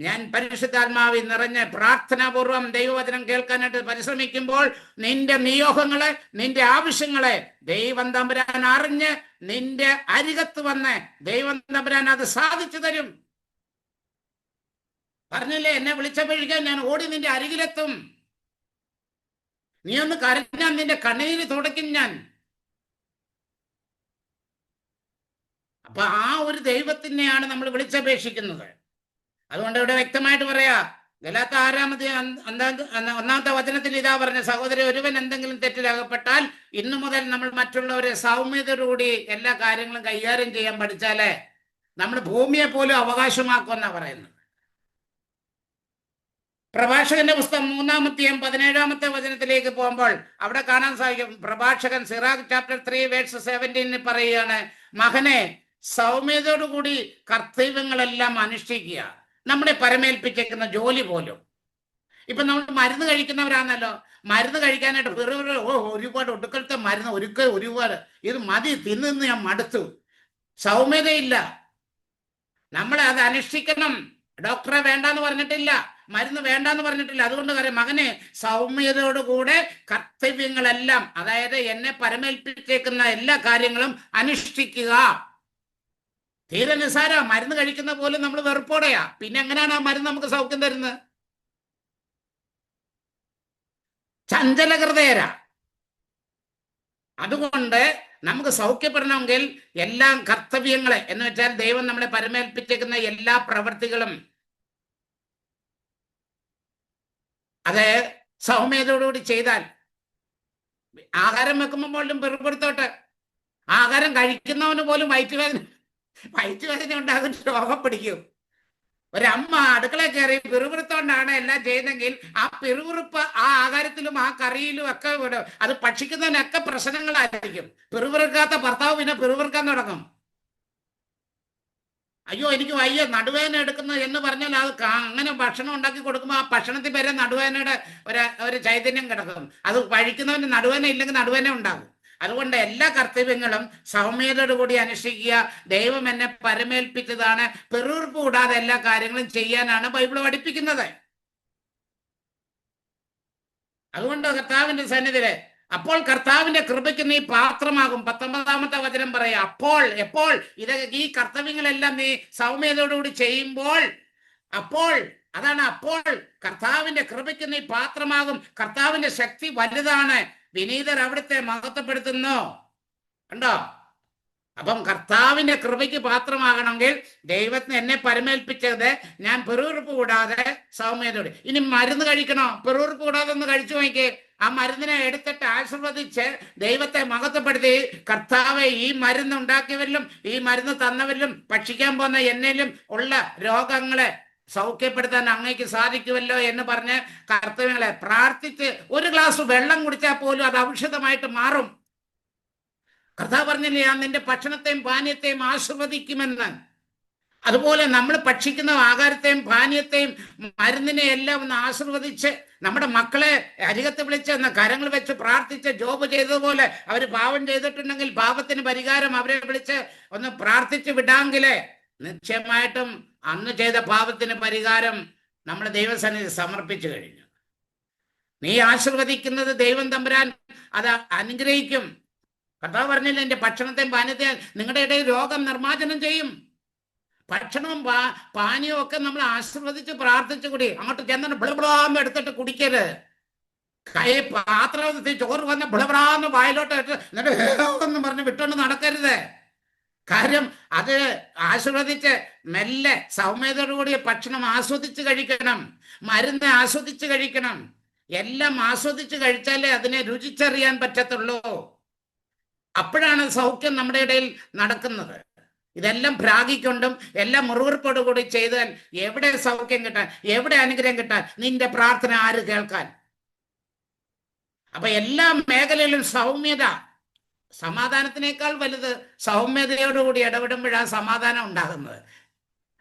ഞാൻ പരിശുദ്ധാത്മാവിൽ നിറഞ്ഞ് പ്രാർത്ഥനാപൂർവം ദൈവവചനം കേൾക്കാനായിട്ട് പരിശ്രമിക്കുമ്പോൾ നിന്റെ നിയോഗങ്ങളെ, നിന്റെ ആവശ്യങ്ങളെ ദൈവം തമ്പുരാൻ അറിഞ്ഞ് നിന്റെ അരികത്ത് വന്ന് ദൈവം തമ്പുരാൻ അത് സാധിച്ചു തരും. പറഞ്ഞില്ലേ, എന്നെ വിളിച്ചപ്പോഴേക്കും ഞാൻ ഓടി നിന്റെ അരികിലെത്തും. നീ ഒന്ന് കരഞ്ഞാൽ നിന്റെ കണ്ണീര് തുടയ്ക്കും ഞാൻ. അപ്പൊ ആ ഒരു ദൈവത്തിനെയാണ് നമ്മൾ വിളിച്ചപേക്ഷിക്കുന്നത്. അതുകൊണ്ട് ഇവിടെ വ്യക്തമായിട്ട് പറയാ, ഗലാത്യ 6-ാമത്തെ വചനത്തിൽ ഇതാ പറഞ്ഞ, സഹോദരി, ഒരുവൻ എന്തെങ്കിലും തെറ്റിലകപ്പെട്ടാൽ ഇന്നു മുതൽ നമ്മൾ മറ്റുള്ളവരെ സൗമ്യതയോടുകൂടി എല്ലാ കാര്യങ്ങളും കൈകാര്യം ചെയ്യാൻ പഠിച്ചാലേ നമ്മൾ ഭൂമിയെ പോലും അവകാശമാക്കുമെന്നാ പറയുന്നത്. പ്രഭാഷകന്റെ പുസ്തകം 3-ാമത്തെയും 17-ാമത്തെ വചനത്തിലേക്ക് പോകുമ്പോൾ അവിടെ കാണാൻ സാധിക്കും. പ്രഭാഷകൻ സിറാഖ് ചാപ്റ്റർ 3 വേഴ്സ് 17 പറയുകയാണ്, മകനെ, സൗമ്യതയോടുകൂടി കർത്തവ്യങ്ങളെല്ലാം അനുഷ്ഠിക്കുക. നമ്മളെ പരമേൽപ്പിച്ചേക്കുന്ന ജോലി പോലും. ഇപ്പൊ നമ്മൾ മരുന്ന് കഴിക്കുന്നവരാണല്ലോ, മരുന്ന് കഴിക്കാനായിട്ട് ഒരുപാട് ഒടുക്കലത്തെ മരുന്ന് ഒരുപാട് ഇത് മതി, തിന്നു ഞാൻ മടുത്തു. സൗമ്യതയില്ല. നമ്മളെ അത് അനുഷ്ഠിക്കണം. ഡോക്ടറെ വേണ്ടാന്ന് പറഞ്ഞിട്ടില്ല, മരുന്ന് വേണ്ടാന്ന് പറഞ്ഞിട്ടില്ല. അതുകൊണ്ട് പറയാം, മകനെ, സൗമ്യതയോടുകൂടെ കർത്തവ്യങ്ങളെല്ലാം, അതായത് എന്നെ പരമേൽപ്പിച്ചേക്കുന്ന എല്ലാ കാര്യങ്ങളും അനുഷ്ഠിക്കുക. തീരെ നിസാര, മരുന്ന് കഴിക്കുന്ന പോലും നമ്മൾ വെറുപ്പോടെയാ. പിന്നെ എങ്ങനെയാണ് ആ മരുന്ന് നമുക്ക് സൗഖ്യം തരുന്നത്? ചഞ്ചലഹൃദയരാ. അതുകൊണ്ട് നമുക്ക് സൗഖ്യപ്പെടണമെങ്കിൽ എല്ലാ കർത്തവ്യങ്ങളെ എന്ന് വെച്ചാൽ ദൈവം നമ്മളെ പരമേൽപ്പിച്ചേക്കുന്ന എല്ലാ പ്രവൃത്തികളും അത് സൗമ്യതയോടുകൂടി ചെയ്താൽ, ആഹാരം വെക്കുമ്പോൾ പോലും പെറുപെടുത്തോട്ടെ, ആഹാരം കഴിക്കുന്നവന് പോലും വയറ്റുവേദന ഉണ്ടാകുന്ന രോഗം പിടിക്കും. ഒരമ്മ അടുക്കളയിൽ കയറി പിറുപിറുത്തോണ്ടാണ് എല്ലാം ചെയ്യുന്നെങ്കിൽ ആ പിറുപിറുപ്പ് ആ ആഹാരത്തിലും ആ കറിയിലും ഒക്കെ വിടും. അത് ഭക്ഷിക്കുന്നതിനൊക്കെ പ്രശ്നങ്ങളായിരിക്കും. പിറുപിറുക്കാത്ത ഭർത്താവ് പിന്നെ പിറുപിറുക്കാൻ തുടങ്ങും. അയ്യോ എനിക്ക് വയ്യ, നടുവേദന എടുക്കുന്നു എന്ന് പറഞ്ഞാൽ അത് അങ്ങനെ ഭക്ഷണം ഉണ്ടാക്കി കൊടുക്കുമ്പോൾ ആ ഭക്ഷണത്തിൽ വരെ നടുവേദനയുടെ ഒരു ചൈതന്യം കിടക്കും. അത് കഴിക്കുന്നവന് നടുവേദന ഇല്ലെങ്കിൽ നടുവേദന ഉണ്ടാകും. അതുകൊണ്ട് എല്ലാ കർത്തവ്യങ്ങളും സൗമ്യതയോടുകൂടി അനുഷ്ഠിക്കുക. ദൈവം എന്നെ പരമേൽപ്പിച്ചതാണ്. പെറുവിറുപ്പ് കൂടാതെ എല്ലാ കാര്യങ്ങളും ചെയ്യാനാണ് ബൈബിൾ പഠിപ്പിക്കുന്നത്. അതുകൊണ്ട് കർത്താവിന്റെ സന്നിധിയില് അപ്പോൾ കർത്താവിന്റെ കൃപയ്ക്ക് നീ പാത്രമാകും. 19-ാമത്തെ വചനം പറയാം, അപ്പോൾ എപ്പോൾ ഈ കർത്തവ്യങ്ങളെല്ലാം നീ സൗമ്യതയോടുകൂടി ചെയ്യുമ്പോൾ, അപ്പോൾ അതാണ് അപ്പോൾ കർത്താവിന്റെ കൃപയ്ക്ക് നീ പാത്രമാകും. കർത്താവിന്റെ ശക്തി വലുതാണ്. വിനീതർ അവിടുത്തെ മഹത്വപ്പെടുത്തുന്നു. കണ്ടോ? അപ്പം കർത്താവിന്റെ കൃപയ്ക്ക് പാത്രമാകണമെങ്കിൽ ദൈവത്തിന് എന്നെ പരമേൽപ്പിച്ചത് ഞാൻ പെറുവിറുപ്പ് കൂടാതെ സൗമ്യതയോടെ. ഇനി മരുന്ന് കഴിക്കണോ? പെറുവിറുപ്പ് കൂടാതെ ഒന്ന് കഴിച്ചു നോക്കിക്കേ. ആ മരുന്നിനെ എടുത്തിട്ട് ആശീർവദിച്ച് ദൈവത്തെ മഹത്വപ്പെടുത്തി, കർത്താവെ, ഈ മരുന്ന് ഉണ്ടാക്കിയവരിലും ഈ മരുന്ന് തന്നവരിലും ഭക്ഷിക്കാൻ പോകുന്ന എന്നിലും ഉള്ള രോഗങ്ങളെ സൗഖ്യപ്പെടുത്താൻ അങ്ങേക്ക് സാധിക്കുമല്ലോ എന്ന് പറഞ്ഞ് കർത്തവ്യങ്ങളെ പ്രാർത്ഥിച്ച് ഒരു ഗ്ലാസ് വെള്ളം കുടിച്ചാൽ പോലും അത് ഔഷധമായിട്ട് മാറും. കർത്താവ് പറഞ്ഞില്ലേ, ഞാൻ നിന്റെ ഭക്ഷണത്തെയും പാനീയത്തെയും ആശീർവദിക്കുമെന്ന്. അതുപോലെ നമ്മൾ ഭക്ഷിക്കുന്ന ആഹാരത്തെയും പാനീയത്തെയും മരുന്നിനെ എല്ലാം ഒന്ന് ആശീർവദിച്ച് നമ്മുടെ മക്കളെ അരികത്ത് വിളിച്ച് കരങ്ങൾ വെച്ച് പ്രാർത്ഥിച്ച് ജോബ് ചെയ്തതുപോലെ അവർ പാപം ചെയ്തിട്ടുണ്ടെങ്കിൽ പാപത്തിന് പരിഹാരം അവരെ വിളിച്ച് ഒന്ന് പ്രാർത്ഥിച്ച് വിടാമെങ്കിലേ നിശ്ചയമായിട്ടും അന്ന് ചെയ്ത പാപത്തിന് പരിഹാരം നമ്മുടെ ദൈവസന്നിധി സമർപ്പിച്ചു കഴിഞ്ഞു. നീ ആശീർവദിക്കുന്നത് ദൈവം തമ്പുരാൻ അത് അനുഗ്രഹിക്കും. കർത്താവ് പറഞ്ഞില്ല, എന്റെ ഭക്ഷണത്തെയും പാനീയത്തെയും നിങ്ങളുടെ ഇടയിൽ രോഗം നിർമ്മാർജ്ജനം ചെയ്യും. ഭക്ഷണവും പാനീയവും ഒക്കെ നമ്മൾ ആശീർവദിച്ച് പ്രാർത്ഥിച്ചു കൂടി അങ്ങോട്ട് ചെന്നിട്ട് ബിളബിളാന്ന് എടുത്തിട്ട് കുടിക്കരുത്. പാത്രത്തിൽ ചോറ് വന്ന് ബിളബിളാന്ന് വായിലോട്ട് എന്നിട്ട് എന്ന് പറഞ്ഞ് വിട്ടോണ്ട് നടക്കരുത്. കാര്യം അത് ആശീർവദിച്ച് മെല്ലെ സൗമ്യതയോടുകൂടിയ ഭക്ഷണം ആസ്വദിച്ച് കഴിക്കണം. മരുന്ന് ആസ്വദിച്ച് കഴിക്കണം. എല്ലാം ആസ്വദിച്ച് കഴിച്ചാലേ അതിനെ രുചിച്ചറിയാൻ പറ്റത്തുള്ളൂ. അപ്പോഴാണ് സൗഖ്യം നമ്മുടെ ഇടയിൽ നടക്കുന്നത്. ഇതെല്ലാം ഭ്രാഗിക്കൊണ്ടും എല്ലാം മുറിവുറപ്പോടുകൂടി ചെയ്താൽ എവിടെ സൗഖ്യം കിട്ടാൻ, എവിടെ അനുഗ്രഹം കിട്ടാൻ? നിന്റെ പ്രാർത്ഥന ആര് കേൾക്കാൻ? അപ്പൊ എല്ലാ മേഖലയിലും സൗമ്യത, സമാധാനത്തിനേക്കാൾ വലുത് സൗമ്യതയോടുകൂടി ഇടപെടുമ്പോഴാണ് സമാധാനം ഉണ്ടാകുന്നത്.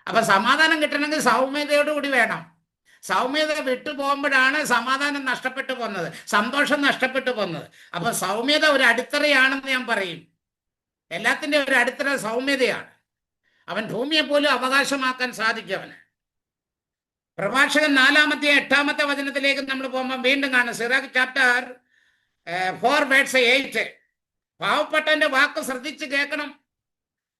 അപ്പൊ സമാധാനം കിട്ടണമെങ്കിൽ സൗമ്യതയോടുകൂടി വേണം. സൗമ്യത വിട്ടു പോകുമ്പോഴാണ് സമാധാനം നഷ്ടപ്പെട്ടു പോകുന്നത്, സന്തോഷം നഷ്ടപ്പെട്ടു പോകുന്നത്. അപ്പൊ സൗമ്യത ഒരു അടിത്തറയാണെന്ന് ഞാൻ പറയും. എല്ലാത്തിൻ്റെ ഒരു അടിത്തറ സൗമ്യതയാണ്. അവൻ ഭൂമിയെ പോലും അവകാശമാക്കാൻ സാധിക്കും അവന്. പ്രഭാഷകൻ 4-8 വചനത്തിലേക്ക് നമ്മൾ പോകുമ്പോൾ വീണ്ടും കാണും. Sirach chapter 4:8. പാവപ്പെട്ടവന്റെ വാക്ക് ശ്രദ്ധിച്ച് കേൾക്കണം.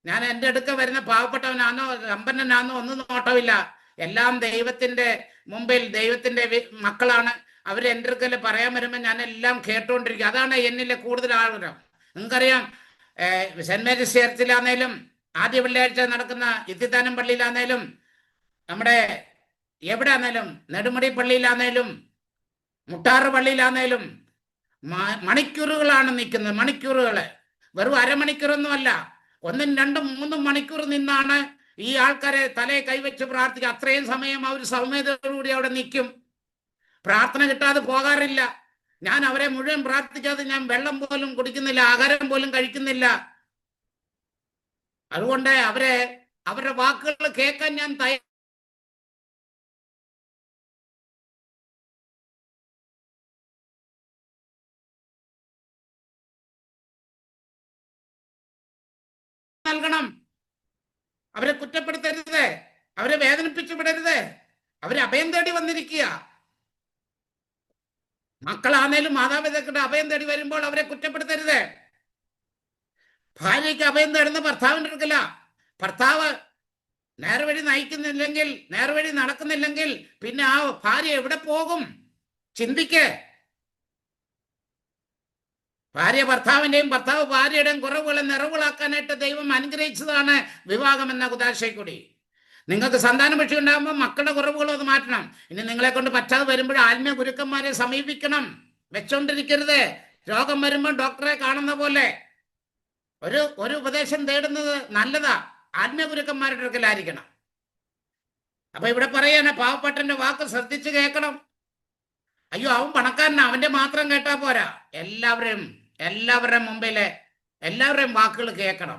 ഞാൻ എൻ്റെ അടുക്ക വരുന്ന പാവപ്പെട്ടവനാണോ സമ്പന്നനാണോ ഒന്നും നോട്ടമില്ല. എല്ലാം ദൈവത്തിന്റെ മുമ്പിൽ ദൈവത്തിന്റെ മക്കളാണ്. അവർ എൻ്റെ അടുക്കൽ പറയാൻ വരുമ്പോൾ ഞാൻ എല്ലാം കേട്ടുകൊണ്ടിരിക്കും. അതാണ് എന്നിലെ കൂടുതൽ ആഗ്രഹം. നിങ്ങൾക്കറിയാം, സെന്റ് മേരീസ് ചർച്ചിലാന്നേലും ആദ്യ വെള്ളിയാഴ്ച നടക്കുന്ന ഇത്തിത്താനം പള്ളിയിലാന്നേലും നമ്മുടെ എവിടെ ആന്നേലും നെടുമുടി പള്ളിയിലാന്നേലും മുട്ടാറ് പള്ളിയിലാന്നേലും മണിക്കൂറുകളാണ് നിൽക്കുന്നത്. മണിക്കൂറുകൾ, വെറും അരമണിക്കൂറൊന്നുമല്ല, 1, 2, 3 മണിക്കൂർ നിന്നാണ് ഈ ആൾക്കാരെ തലയെ കൈവച്ച് പ്രാർത്ഥിക്കുക. അത്രയും സമയം അവർ സൗമ്യതയോടുകൂടി അവിടെ നിൽക്കും. പ്രാർത്ഥന കിട്ടാതെ പോകാറില്ല. ഞാൻ അവരെ മുഴുവൻ പ്രാർത്ഥിക്കാതെ ഞാൻ വെള്ളം പോലും കുടിക്കുന്നില്ല, ആഹാരം പോലും കഴിക്കുന്നില്ല. അതുകൊണ്ട് അവരുടെ വാക്കുകൾ കേൾക്കാൻ ഞാൻ നൽകണം. അവരെ കുറ്റപ്പെടുത്തരുത്, അവരെ വേദനിപ്പിച്ചു വിടരുത്. അവരെ അഭയം തേടി വന്നിരിക്കുക. മക്കളാണേലും മാതാപിതാക്കളുടെ അഭയം തേടി വരുമ്പോൾ അവരെ കുറ്റപ്പെടുത്തരുത്. ഭാര്യയ്ക്ക് അഭയം തേടുന്ന ഭർത്താവിൻ്റെ അടുക്കല. ഭർത്താവ് നേർവഴി നയിക്കുന്നില്ലെങ്കിൽ, നേർവഴി നടക്കുന്നില്ലെങ്കിൽ പിന്നെ ആ ഭാര്യ എവിടെ പോകും? ചിന്തിക്ക്. ഭാര്യ ഭർത്താവിന്റെയും ഭർത്താവ് ഭാര്യയുടെയും കുറവുകളെ നിറവുകളാക്കാനായിട്ട് ദൈവം അനുഗ്രഹിച്ചതാണ് വിവാഹം എന്ന കുദാശയ്ക്കൂടി. നിങ്ങൾക്ക് സന്താനപക്ഷി ഉണ്ടാകുമ്പോൾ മക്കളുടെ കുറവുകളും അത് മാറ്റണം. ഇനി നിങ്ങളെ കൊണ്ട് പറ്റാതെ വരുമ്പോൾ ആത്മീയ ഗുരുക്കന്മാരെ സമീപിക്കണം. വെച്ചോണ്ടിരിക്കരുത്. രോഗം വരുമ്പോൾ ഡോക്ടറെ കാണുന്ന പോലെ ഒരു ഉപദേശം തേടുന്നത് നല്ലതാ. ആത്മീയ ഗുരുക്കന്മാരുടെ അടുക്കലായിരിക്കണം. അപ്പൊ ഇവിടെ പറയാണ്, പാവപ്പെട്ടന്റെ വാക്ക് ശ്രദ്ധിച്ച് കേൾക്കണം. അയ്യോ, അവൻ പണക്കാരനാ, അവന്റെ മാത്രം കേട്ടാ പോരാ. എല്ലാവരുടെയും മുമ്പില് എല്ലാവരുടെയും വാക്കുകൾ കേൾക്കണം.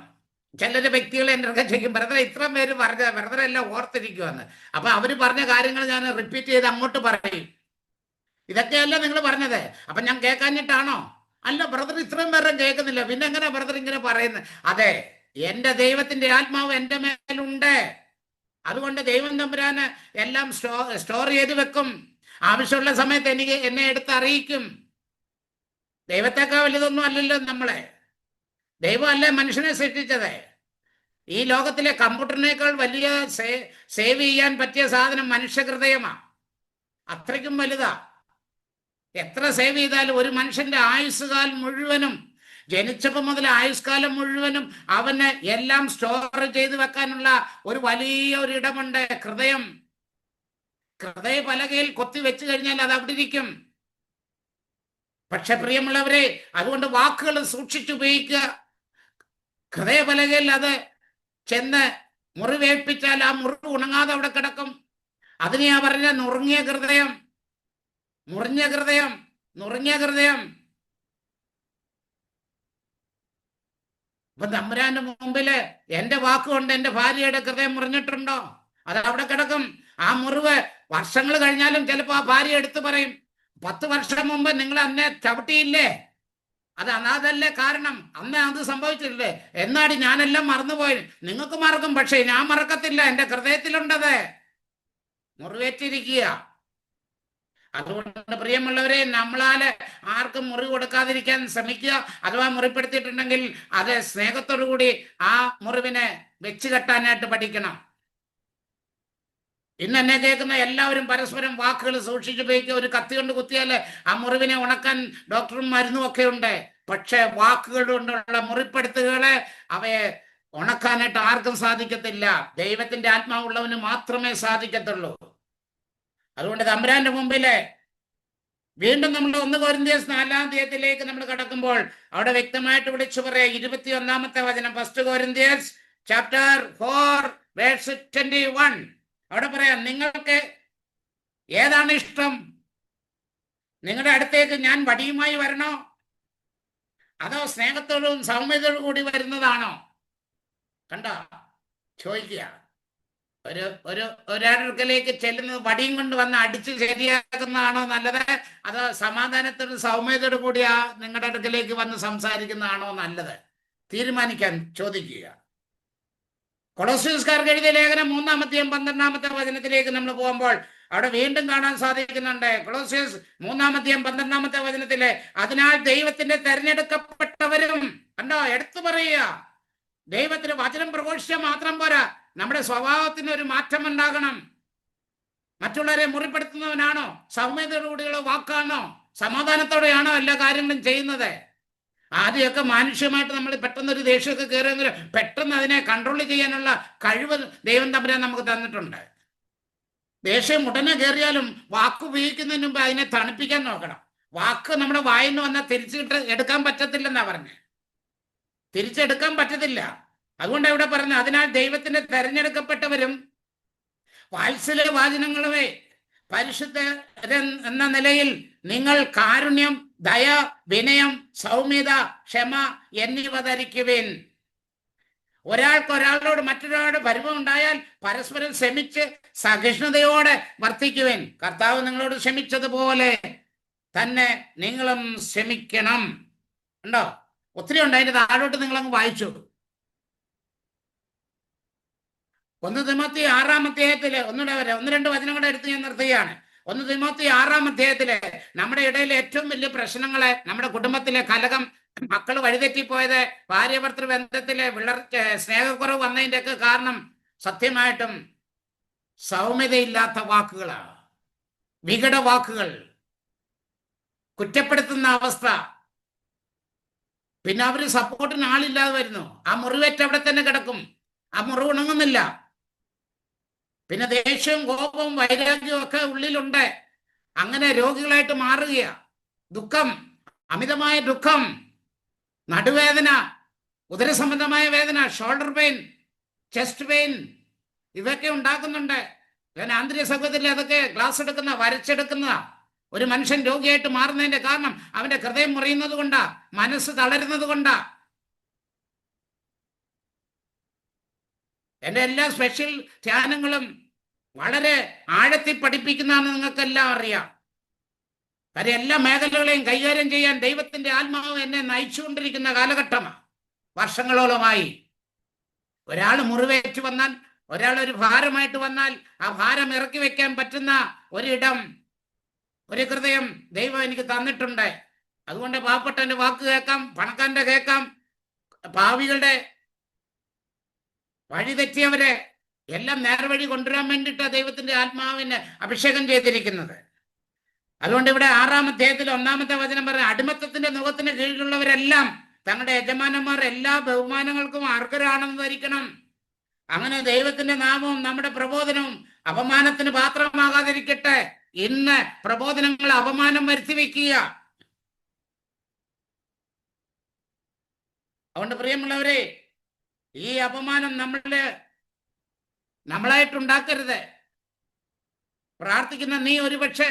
ചിലര് വ്യക്തികൾ എൻ്റെ അടുക്ക ചോദിക്കും, ബ്രദർ ഇത്രയും പേര് പറഞ്ഞ ബ്രദറെല്ലാം ഓർത്തിരിക്കുമെന്ന്. അപ്പൊ അവര് പറഞ്ഞ കാര്യങ്ങൾ ഞാൻ റിപ്പീറ്റ് ചെയ്ത് അങ്ങോട്ട് പറയും. ഇതൊക്കെയല്ല നിങ്ങൾ പറഞ്ഞത്, അപ്പൊ ഞാൻ കേൾക്കാഞ്ഞിട്ടാണോ? അല്ല, ബ്രദർ ഇത്രയും പേരും കേൾക്കുന്നില്ല, പിന്നെ എങ്ങനെ ബ്രദർ ഇങ്ങനെ പറയുന്നത്? അതെ, എൻ്റെ ദൈവത്തിന്റെ ആത്മാവ് എൻ്റെ മേലുണ്ട്. അതുകൊണ്ട് ദൈവം തമ്പുരാന് എല്ലാം സ്റ്റോർ ചെയ്ത് വെക്കും. ആവശ്യമുള്ള സമയത്ത് എന്നെ എടുത്ത് അറിയിക്കും. ദൈവത്തെക്കാൾ വലുതൊന്നും അല്ലല്ലോ നമ്മളെ. ദൈവം അല്ലേ മനുഷ്യനെ സൃഷ്ടിച്ചത്. ഈ ലോകത്തിലെ കമ്പ്യൂട്ടറിനേക്കാൾ വലിയ സേവ് ചെയ്യാൻ പറ്റിയ സാധനം മനുഷ്യഹൃദയമാണ്. അത്രയ്ക്കും വലുതാ. എത്ര സേവ് ചെയ്താലും ഒരു മനുഷ്യന്റെ ആയുസ്സുകാലം മുഴുവനും, ജനിച്ചപ്പോൾ മുതൽ ആയുഷ്കാലം മുഴുവനും അവന് എല്ലാം സ്റ്റോർ ചെയ്ത് വെക്കാനുള്ള ഒരു വലിയ ഒരു ഇടമുണ്ട്, ഹൃദയം. ഹൃദയ പലകയിൽ കൊത്തി വെച്ച് കഴിഞ്ഞാൽ അത് അവിടെ ഇരിക്കും. പക്ഷെ പ്രിയമുള്ളവരെ, അതുകൊണ്ട് വാക്കുകൾ സൂക്ഷിച്ചുപയോഗിക്കുക. ഹൃദയപലകയിൽ അത് ചെന്ന് മുറിവേൽപ്പിച്ചാൽ ആ മുറിവ് ഉണങ്ങാതെ അവിടെ കിടക്കും. അതിനെയാ പറഞ്ഞ നുറുങ്ങിയ ഹൃദയം, മുറിഞ്ഞ ഹൃദയം, നുറുങ്ങിയ ഹൃദയം. അപ്പൊ തമ്പുരാന്റെ മുമ്പില് എന്റെ വാക്കുകൊണ്ട് എന്റെ ഭാര്യയുടെ ഹൃദയം മുറിഞ്ഞിട്ടുണ്ടോ? അത് അവിടെ കിടക്കും. ആ മുറിവ് വർഷങ്ങൾ കഴിഞ്ഞാലും ചിലപ്പോ ആ ഭാര്യ എടുത്തു പറയും, 10 വർഷം മുമ്പ് നിങ്ങൾ അന്നെ ചവിട്ടിയില്ലേ, അതല്ലേ കാരണം, അന്ന് അത് സംഭവിച്ചില്ലേ, എന്നാടി ഞാനെല്ലാം മറന്നുപോയി. നിങ്ങൾക്ക് മറക്കും, പക്ഷേ ഞാൻ മറക്കത്തില്ല, എൻ്റെ ഹൃദയത്തിലുണ്ടത്, മുറിവേറ്റിരിക്കുക. അതുകൊണ്ട് പ്രിയമുള്ളവരെ, നമ്മളാല് ആർക്കും മുറി കൊടുക്കാതിരിക്കാൻ ശ്രമിക്കുക. അഥവാ മുറിപ്പെടുത്തിയിട്ടുണ്ടെങ്കിൽ അത് സ്നേഹത്തോടു കൂടി ആ മുറിവിനെ വെച്ച് കെട്ടാനായിട്ട് പഠിക്കണം. ഇന്ന് എന്നെ കേൾക്കുന്ന എല്ലാവരും പരസ്പരം വാക്കുകൾ സൂക്ഷിച്ചുപയോഗിക്കുക. ഒരു കത്തി കൊണ്ട് കുത്തിയാൽ ആ മുറിവിനെ ഉണക്കാൻ ഡോക്ടറും മരുന്നും ഒക്കെ ഉണ്ട്. പക്ഷെ വാക്കുകൾ കൊണ്ടുള്ള മുറിപ്പെടുത്തുകളെ അവയെ ഉണക്കാനായിട്ട് ആർക്കും സാധിക്കത്തില്ല. ദൈവത്തിന്റെ ആത്മാവുള്ളവന് മാത്രമേ സാധിക്കത്തുള്ളൂ. അതുകൊണ്ട് തമ്പുരാന്റെ മുമ്പില് വീണ്ടും നമ്മൾ 1 കൊരിന്ത്യസ് 4 നമ്മൾ കടക്കുമ്പോൾ അവിടെ വ്യക്തമായിട്ട് വിളിച്ചു പറയാ, 21 വചനം, 1 കൊരിന്ത്യസ് ചാപ്റ്റർ 4:21. അവിടെ പറയാം, നിങ്ങൾക്ക് ഏതാണ് ഇഷ്ടം? നിങ്ങളുടെ അടുത്തേക്ക് ഞാൻ വടിയുമായി വരണോ, അതോ സ്നേഹത്തോടും സൗമ്യതയോടും കൂടി വരുന്നതാണോ? കണ്ടോ, ചോദിക്കുക. ഒരാൾക്കിലേക്ക് ചെല്ലുന്നത് വടിയും കൊണ്ട് വന്ന് അടിച്ച് ശരിയാക്കുന്നതാണോ നല്ലത്, അതോ സമാധാനത്തോടും സൗമ്യതയോടും കൂടി നിങ്ങളുടെ അടുക്കലേക്ക് വന്ന് സംസാരിക്കുന്നതാണോ നല്ലത്? തീരുമാനിക്കാൻ ചോദിക്കുക. കൊളോസ്യൻകാർക്ക് എഴുതിയ ലേഖനം 3-ാം അധ്യായം 12-ാമത്തെ വചനത്തിലേക്ക് നമ്മൾ പോകുമ്പോൾ അവിടെ വീണ്ടും കാണാൻ സാധിക്കുന്നുണ്ട്. കൊളോസ്യസ് 3:12 അതിനാൽ ദൈവത്തിന്റെ തെരഞ്ഞെടുക്കപ്പെട്ടവരും, കണ്ടോ, എടുത്തു പറയുക, ദൈവത്തിന് വചനം പ്രഘോഷിച്ചാൽ മാത്രം പോരാ, നമ്മുടെ സ്വഭാവത്തിന് ഒരു മാറ്റം ഉണ്ടാകണം. മറ്റുള്ളവരെ മുറിപ്പെടുത്തുന്നവനാണോ? സൗമ്യതയോടുകൂടിയുള്ള വാക്കാണോ? സമാധാനത്തോടെയാണോ എല്ലാ കാര്യങ്ങളും ചെയ്യുന്നത്? ആദ്യമൊക്കെ മാനുഷ്യമായിട്ട് നമ്മൾ പെട്ടെന്നൊരു ദേഷ്യമൊക്കെ കയറിയെങ്കിലും പെട്ടെന്ന് അതിനെ കൺട്രോൾ ചെയ്യാനുള്ള കഴിവ് ദൈവം തമ്പുരാൻ നമുക്ക് തന്നിട്ടുണ്ട്. ദേഷ്യം ഉടനെ കയറിയാലും വാക്ക് ഉപയോഗിക്കുന്നതിന് മുമ്പ് അതിനെ തണുപ്പിക്കാൻ നോക്കണം. വാക്ക് നമ്മുടെ വായിൽ നിന്ന് വന്നാൽ തിരിച്ചിട്ട് എടുക്കാൻ പറ്റത്തില്ലെന്നാ പറഞ്ഞത്. തിരിച്ചെടുക്കാൻ പറ്റത്തില്ല. അതുകൊണ്ട് ഇവിടെ പറഞ്ഞു, അതിനാൽ ദൈവത്തിന്റെ തെരഞ്ഞെടുക്കപ്പെട്ടവരും വാത്സല്യ വാചനങ്ങളുമേ, പരിശുദ്ധ എന്ന നിലയിൽ നിങ്ങൾ കാരുണ്യം, ദയ, വിനയം, സൗമ്യത, ക്ഷമ എന്നിവ ധരിക്കുവിൻ. ഒരാൾക്ക് ഒരാളോട് മറ്റൊരാളോട് പരിഭവം ഉണ്ടായാൽ പരസ്പരം ക്ഷമിച്ച് സഹിഷ്ണുതയോടെ വർത്തിക്കുവിൻ. കർത്താവ് നിങ്ങളോട് ക്ഷമിച്ചതുപോലെ തന്നെ നിങ്ങളും ക്ഷമിക്കണം. ഉണ്ടോ? ഒത്തിരി ഉണ്ട്. അതിന്റെ താഴോട്ട് നിങ്ങളങ്ങ് വായിച്ചു. 1 തിമോത്തി 6 ഒന്നുകൂടെ വരെ 1-2 വചനം കൂടെ എടുത്ത് ഞാൻ നിർത്തുകയാണ്. 1 തിമോത്തി 6 നമ്മുടെ ഇടയിലെ ഏറ്റവും വലിയ പ്രശ്നങ്ങളെ, നമ്മുടെ കുടുംബത്തിലെ കലഹം, മക്കൾ വഴിതെറ്റിപ്പോയത്, ഭാര്യ-ഭർത്തൃ ബന്ധത്തിലെ സ്നേഹക്കുറവ് വന്നതിന്റെ ഒക്കെ കാരണം സത്യമായിട്ടും സൗമ്യതയില്ലാത്ത വാക്കുകളാണ്. വികട വാക്കുകൾ, കുറ്റപ്പെടുത്തുന്ന അവസ്ഥ. പിന്നെ അവര് സപ്പോർട്ടിന് ആളില്ലാതെ വരുന്നു. ആ മുറിവേറ്റ് അവിടെ തന്നെ കിടക്കും. ആ മുറിവ് ഉണങ്ങുന്നില്ല. പിന്നെ ദേഷ്യവും കോപവും വൈരാഗ്യവും ഒക്കെ ഉള്ളിലുണ്ട്. അങ്ങനെ രോഗികളായിട്ട് മാറുക. ദുഃഖം, അമിതമായ ദുഃഖം, നടുവേദന, ഉദരസംബന്ധമായ വേദന, ഷോൾഡർ പെയിൻ, ചെസ്റ്റ് പെയിൻ, ഇവയൊക്കെ ഉണ്ടാക്കുന്നുണ്ട്. ഞാൻ ആന്തരിക സൗഖ്യത്തിൽ അതൊക്കെ ക്ലാസ് എടുക്കുന്ന, വരച്ചെടുക്കുന്ന ഒരു മനുഷ്യൻ രോഗിയായിട്ട് മാറുന്നതിന്റെ കാരണം അവന്റെ ഹൃദയം മുറിയുന്നത് കൊണ്ടാ, മനസ്സ് തളരുന്നത് കൊണ്ടാ. എൻ്റെ എല്ലാ സ്പെഷ്യൽ ധ്യാനങ്ങളും വളരെ ആഴത്തിൽ പഠിപ്പിക്കുന്നതാണെന്ന് നിങ്ങൾക്കെല്ലാം അറിയാം. കാര്യം എല്ലാ മേഖലകളെയും കൈകാര്യം ചെയ്യാൻ ദൈവത്തിന്റെ ആത്മാവ് എന്നെ നയിച്ചുകൊണ്ടിരിക്കുന്ന കാലഘട്ടമാണ്. വർഷങ്ങളോളമായി ഒരാൾ മുറിവേറ്റ് വന്നാൽ, ഒരാൾ ഒരു ഭാരമായിട്ട് വന്നാൽ, ആ ഭാരം ഇറക്കി വെക്കാൻ പറ്റുന്ന ഒരിടം, ഒരു ഹൃദയം ദൈവം എനിക്ക് തന്നിട്ടുണ്ട്. അതുകൊണ്ട് പാവപ്പെട്ടവന്റെ വാക്ക് കേൾക്കാം, പണക്കാരന്റെ കേൾക്കാം, പാവികളുടെ വഴിതെറ്റിയവരെ എല്ലാം നേർവഴി കൊണ്ടുവരാൻ വേണ്ടിയിട്ടാണ് ദൈവത്തിന്റെ ആത്മാവിനെ അഭിഷേകം ചെയ്തിരിക്കുന്നത്. അതുകൊണ്ട് ഇവിടെ 1 പറഞ്ഞ, അടിമത്തത്തിന്റെ മുഖത്തിന് കീഴിലുള്ളവരെല്ലാം തങ്ങളുടെ യജമാനന്മാർ എല്ലാ ബഹുമാനങ്ങൾക്കും അർഹരാണെന്ന് ധരിക്കണം. അങ്ങനെ ദൈവത്തിന്റെ നാമവും നമ്മുടെ പ്രബോധനവും അപമാനത്തിന് പാത്രമാകാതിരിക്കട്ടെ. ഇന്ന് പ്രബോധനങ്ങൾ അപമാനം വരുത്തി വെക്കുക. അതുകൊണ്ട് പ്രിയമുള്ളവരെ, ഈ അപമാനം നമ്മളായിട്ടുണ്ടാക്കരുത്. പ്രാർത്ഥിക്കുന്ന നീ ഒരുപക്ഷെ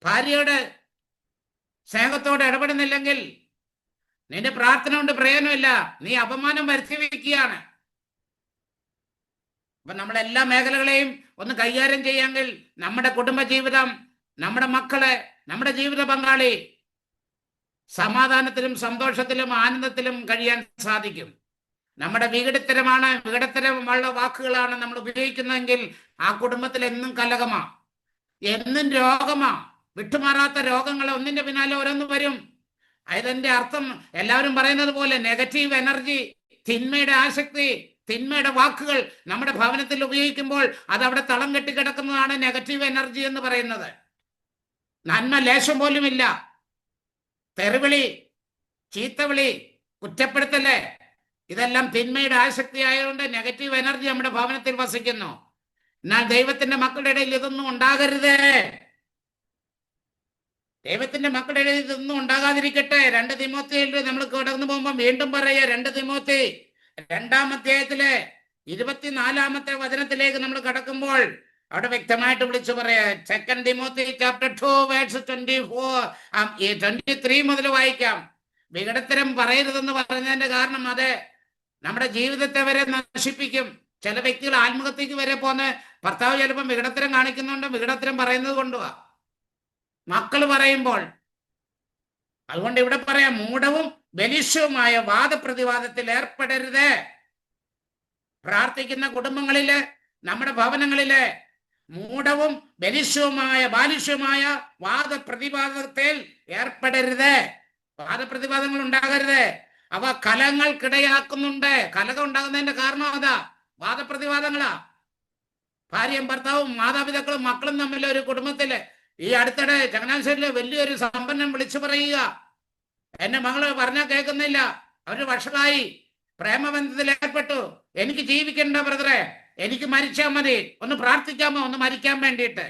ഭാര്യയോട് സ്നേഹത്തോടെ ഇടപെടുന്നില്ലെങ്കിൽ നിന്റെ പ്രാർത്ഥന കൊണ്ട് പ്രയോജനമില്ല. നീ അപമാനം വരുത്തി വയ്ക്കുകയാണ്. അപ്പൊ നമ്മളെല്ലാ മേഖലകളെയും ഒന്ന് കൈകാര്യം ചെയ്യാമെങ്കിൽ നമ്മുടെ കുടുംബജീവിതം, നമ്മുടെ മക്കളെ, നമ്മുടെ ജീവിത പങ്കാളി സമാധാനത്തിലും സന്തോഷത്തിലും ആനന്ദത്തിലും കഴിയാൻ സാധിക്കും. നമ്മുടെ വികടത്തരമുള്ള വാക്കുകളാണ് നമ്മൾ ഉപയോഗിക്കുന്നതെങ്കിൽ ആ കുടുംബത്തിൽ എന്നും കലഹമാ, എന്നും രോഗമാ, വിട്ടുമാറാത്ത രോഗങ്ങൾ ഒന്നിന്റെ പിന്നാലെ ഓരോന്ന് വരും. അതിന്റെ അർത്ഥം എല്ലാവരും പറയുന്നത് പോലെ നെഗറ്റീവ് എനർജി, തിന്മയുടെ ആസക്തി, തിന്മയുടെ വാക്കുകൾ നമ്മുടെ ഭവനത്തിൽ ഉപയോഗിക്കുമ്പോൾ അത് അവിടെ തളം കെട്ടിക്കിടക്കുന്നതാണ് നെഗറ്റീവ് എനർജി എന്ന് പറയുന്നത്. നന്മ ലേശം പോലുമില്ല. തെറിവിളി, ചീത്തവിളി, കുറ്റപ്പെടുത്തല്, ഇതെല്ലാം തിന്മയുടെ ആസക്തി ആയതുകൊണ്ട് നെഗറ്റീവ് എനർജി നമ്മുടെ ഭവനത്തിൽ വസിക്കുന്നു. എന്നാൽ ദൈവത്തിന്റെ മക്കളുടെ ഇടയിൽ ഇതൊന്നും ഉണ്ടാകരുത്. ദൈവത്തിന്റെ മക്കളുടെ ഇടയിൽ ഇതൊന്നും ഉണ്ടാകാതിരിക്കട്ടെ. 2 തിമോത്തിയിൽ നമ്മൾ കടന്നു പോകുമ്പോൾ വീണ്ടും പറയുക, 2 തിമോത്തി 2 24 നമ്മൾ കടക്കുമ്പോൾ അവിടെ വ്യക്തമായിട്ട് വിളിച്ചു പറയാ. 2 തിമോത്തി chapter 2 verse 23 മുതൽ വായിക്കാം. വികടത്തരം പറയരുതെന്ന് പറഞ്ഞതിന്റെ കാരണം അത് നമ്മുടെ ജീവിതത്തെ വരെ നശിപ്പിക്കും. ചില വ്യക്തികൾ ആത്മഹത്യക്ക് വരെ പോന്ന് ഭർത്താവ് ചിലപ്പോൾ വികടത്തരം കാണിക്കുന്നുണ്ട്, വികടത്തരം പറയുന്നത് കൊണ്ടുവാ മക്കൾ പറയുമ്പോൾ. അതുകൊണ്ട് ഇവിടെ പറയാം, മൂഢവും ബലിഷ്ഠവുമായ വാദപ്രതിവാദത്തിൽ ഏർപ്പെടരുത്. പ്രാർത്ഥിക്കുന്ന കുടുംബങ്ങളില്, നമ്മുടെ ഭവനങ്ങളില് മൂഢവും ബാലിശവുമായ വാദപ്രതിവാദത്തിൽ ഏർപ്പെടരുത്. വാദപ്രതിവാദങ്ങൾ ഉണ്ടാകരുത്. അവ കലങ്ങൾക്കിടയാക്കുന്നുണ്ട്. കലകം ഉണ്ടാകുന്നതിന്റെ കാരണം അതാ, വാദപ്രതിവാദങ്ങളാ. ഭാര്യയും ഭർത്താവും മാതാപിതാക്കളും മക്കളും തമ്മിൽ ഒരു കുടുംബത്തില് ഈ അടുത്തിടെ ചങ്ങനാശ്ശേരിയിലെ വലിയൊരു സമ്പന്നം വിളിച്ചു പറയുക, എന്റെ മകള് പറഞ്ഞാൽ കേൾക്കുന്നില്ല, അവര് വർഷമായി പ്രേമബന്ധത്തിൽ ഏർപ്പെട്ടു, എനിക്ക് ജീവിക്കണ്ട ബ്രദറെ, എനിക്ക് മരിച്ചാൽ മതി, ഒന്ന് പ്രാർത്ഥിക്കാമോ ഒന്ന് മരിക്കാൻ വേണ്ടിയിട്ട്.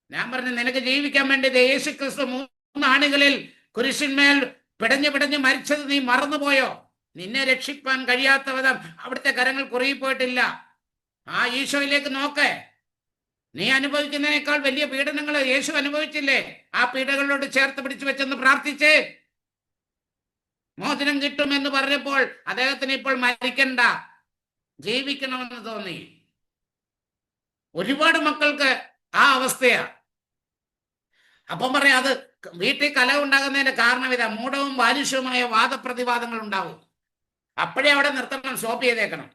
ഞാൻ പറഞ്ഞു, നിനക്ക് ജീവിക്കാൻ വേണ്ടിയിട്ട് യേശു ക്രിസ്തു 3 ആണികളിൽ കുരിശിന്മേൽ പിടഞ്ഞു മരിച്ചത് നീ മറന്നുപോയോ? നിന്നെ രക്ഷിപ്പാൻ കഴിയാത്ത വിധം അവിടുത്തെ കരങ്ങൾ കുറുകിപ്പോയിട്ടില്ല. ആ ഈശോയിലേക്ക് നോക്ക്. നീ അനുഭവിക്കുന്നതിനേക്കാൾ വലിയ പീഡനങ്ങൾ യേശു അനുഭവിച്ചില്ലേ? ആ പീഡകളോട് ചേർത്ത് പിടിച്ചു വെച്ചെന്ന് പ്രാർത്ഥിച്ചേ. മോചനം കിട്ടുമെന്ന് പറഞ്ഞപ്പോൾ അദ്ദേഹത്തിന് ഇപ്പോൾ മരിക്കണ്ട, ജീവിക്കണമെന്ന് തോന്നി. ഒരുപാട് മക്കൾക്ക് ആ അവസ്ഥയാ. അപ്പം പറയാം, അത് വീട്ടിൽ കലഹം ഉണ്ടാകുന്നതിന്റെ കാരണം ഇതാ, മൂഢവും ബാലിശവുമായ വാദപ്രതിവാദങ്ങൾ ഉണ്ടാവും. അപ്പോഴേ അവിടെ നിർത്തണം, സ്റ്റോപ്പ് ചെയ്തേക്കണം.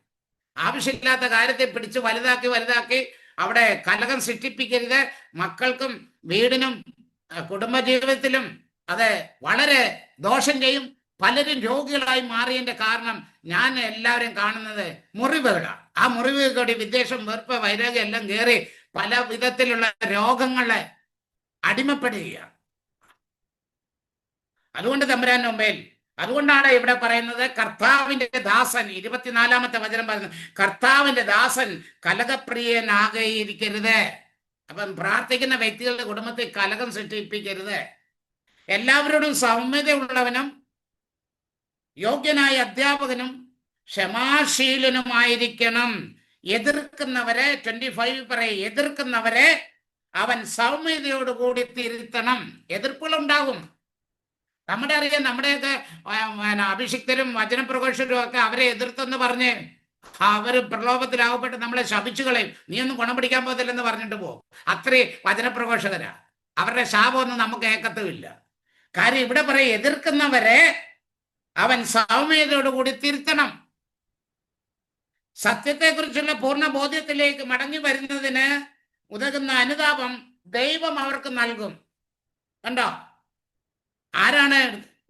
ആവശ്യമില്ലാത്ത കാര്യത്തെ പിടിച്ച് വലുതാക്കി അവിടെ കലഹം സൃഷ്ടിപ്പിക്കരുത്. മക്കൾക്കും വീടിനും കുടുംബജീവിതത്തിലും അത് വളരെ ദോഷം ചെയ്യും. പലരും രോഗികളായി മാറിയതിന്റെ കാരണം ഞാൻ എല്ലാവരും കാണുന്നത് മുറിവുകളാണ്. ആ മുറിവുകളുടെ വിദ്വേഷം, വെറുപ്പ്, വൈരാഗ്യം എല്ലാം കയറി പല വിധത്തിലുള്ള രോഗങ്ങളെ അടിമപ്പെടുകയാണ്. അതുകൊണ്ട് തമ്പുരാന്റെ മുമ്പിൽ, അതുകൊണ്ടാണ് ഇവിടെ പറയുന്നത്, കർത്താവിന്റെ ദാസൻ, 24-ാമത്തെ വചനം പറയുന്നത്, കർത്താവിന്റെ ദാസൻ കലഹപ്രിയനാകയിരിക്കരുത്. അപ്പം പ്രാർത്ഥിക്കുന്ന വ്യക്തികളുടെ കുടുംബത്തിൽ കലഹം സൃഷ്ടിപ്പിക്കരുത്. എല്ലാവരോടും സൗമ്യതയുള്ളവനും യോഗ്യനായ അധ്യാപകനും ക്ഷമാശീലനുമായിരിക്കണം. എതിർക്കുന്നവരെ 25 പറയും, എതിർക്കുന്നവരെ അവൻ സൗമ്യതയോടുകൂടി തിരുത്തണം. എതിർപ്പുകളുണ്ടാകും. അറിയാം, നമ്മുടെയൊക്കെ അഭിഷിക്തരും വചനപ്രഘോഷകരും ഒക്കെ അവരെ എതിർത്തെന്ന് പറഞ്ഞ് അവര് പ്രലോഭത്തിലാവപ്പെട്ട് നമ്മളെ ശപിച്ചു കളയും. നീ ഒന്നും ഗുണം പിടിക്കാൻ പോകത്തില്ലെന്ന് പറഞ്ഞിട്ട് പോകും. അത്രയും വചനപ്രഘോഷകരാ. അവരുടെ ശാപമൊന്നും നമുക്ക് ഏക്കത്തുമില്ല. കാര്യം ഇവിടെ പറയും, എതിർക്കുന്നവരെ അവൻ സൗമ്യതയോടുകൂടി തിരുത്തണം. സത്യത്തെക്കുറിച്ചുള്ള പൂർണ്ണ ബോധ്യത്തിലേക്ക് മടങ്ങി വരുന്നതിന് ഉതകുന്ന അനുതാപം ദൈവം അവർക്ക് നൽകും. കണ്ടോ? ആരാണ്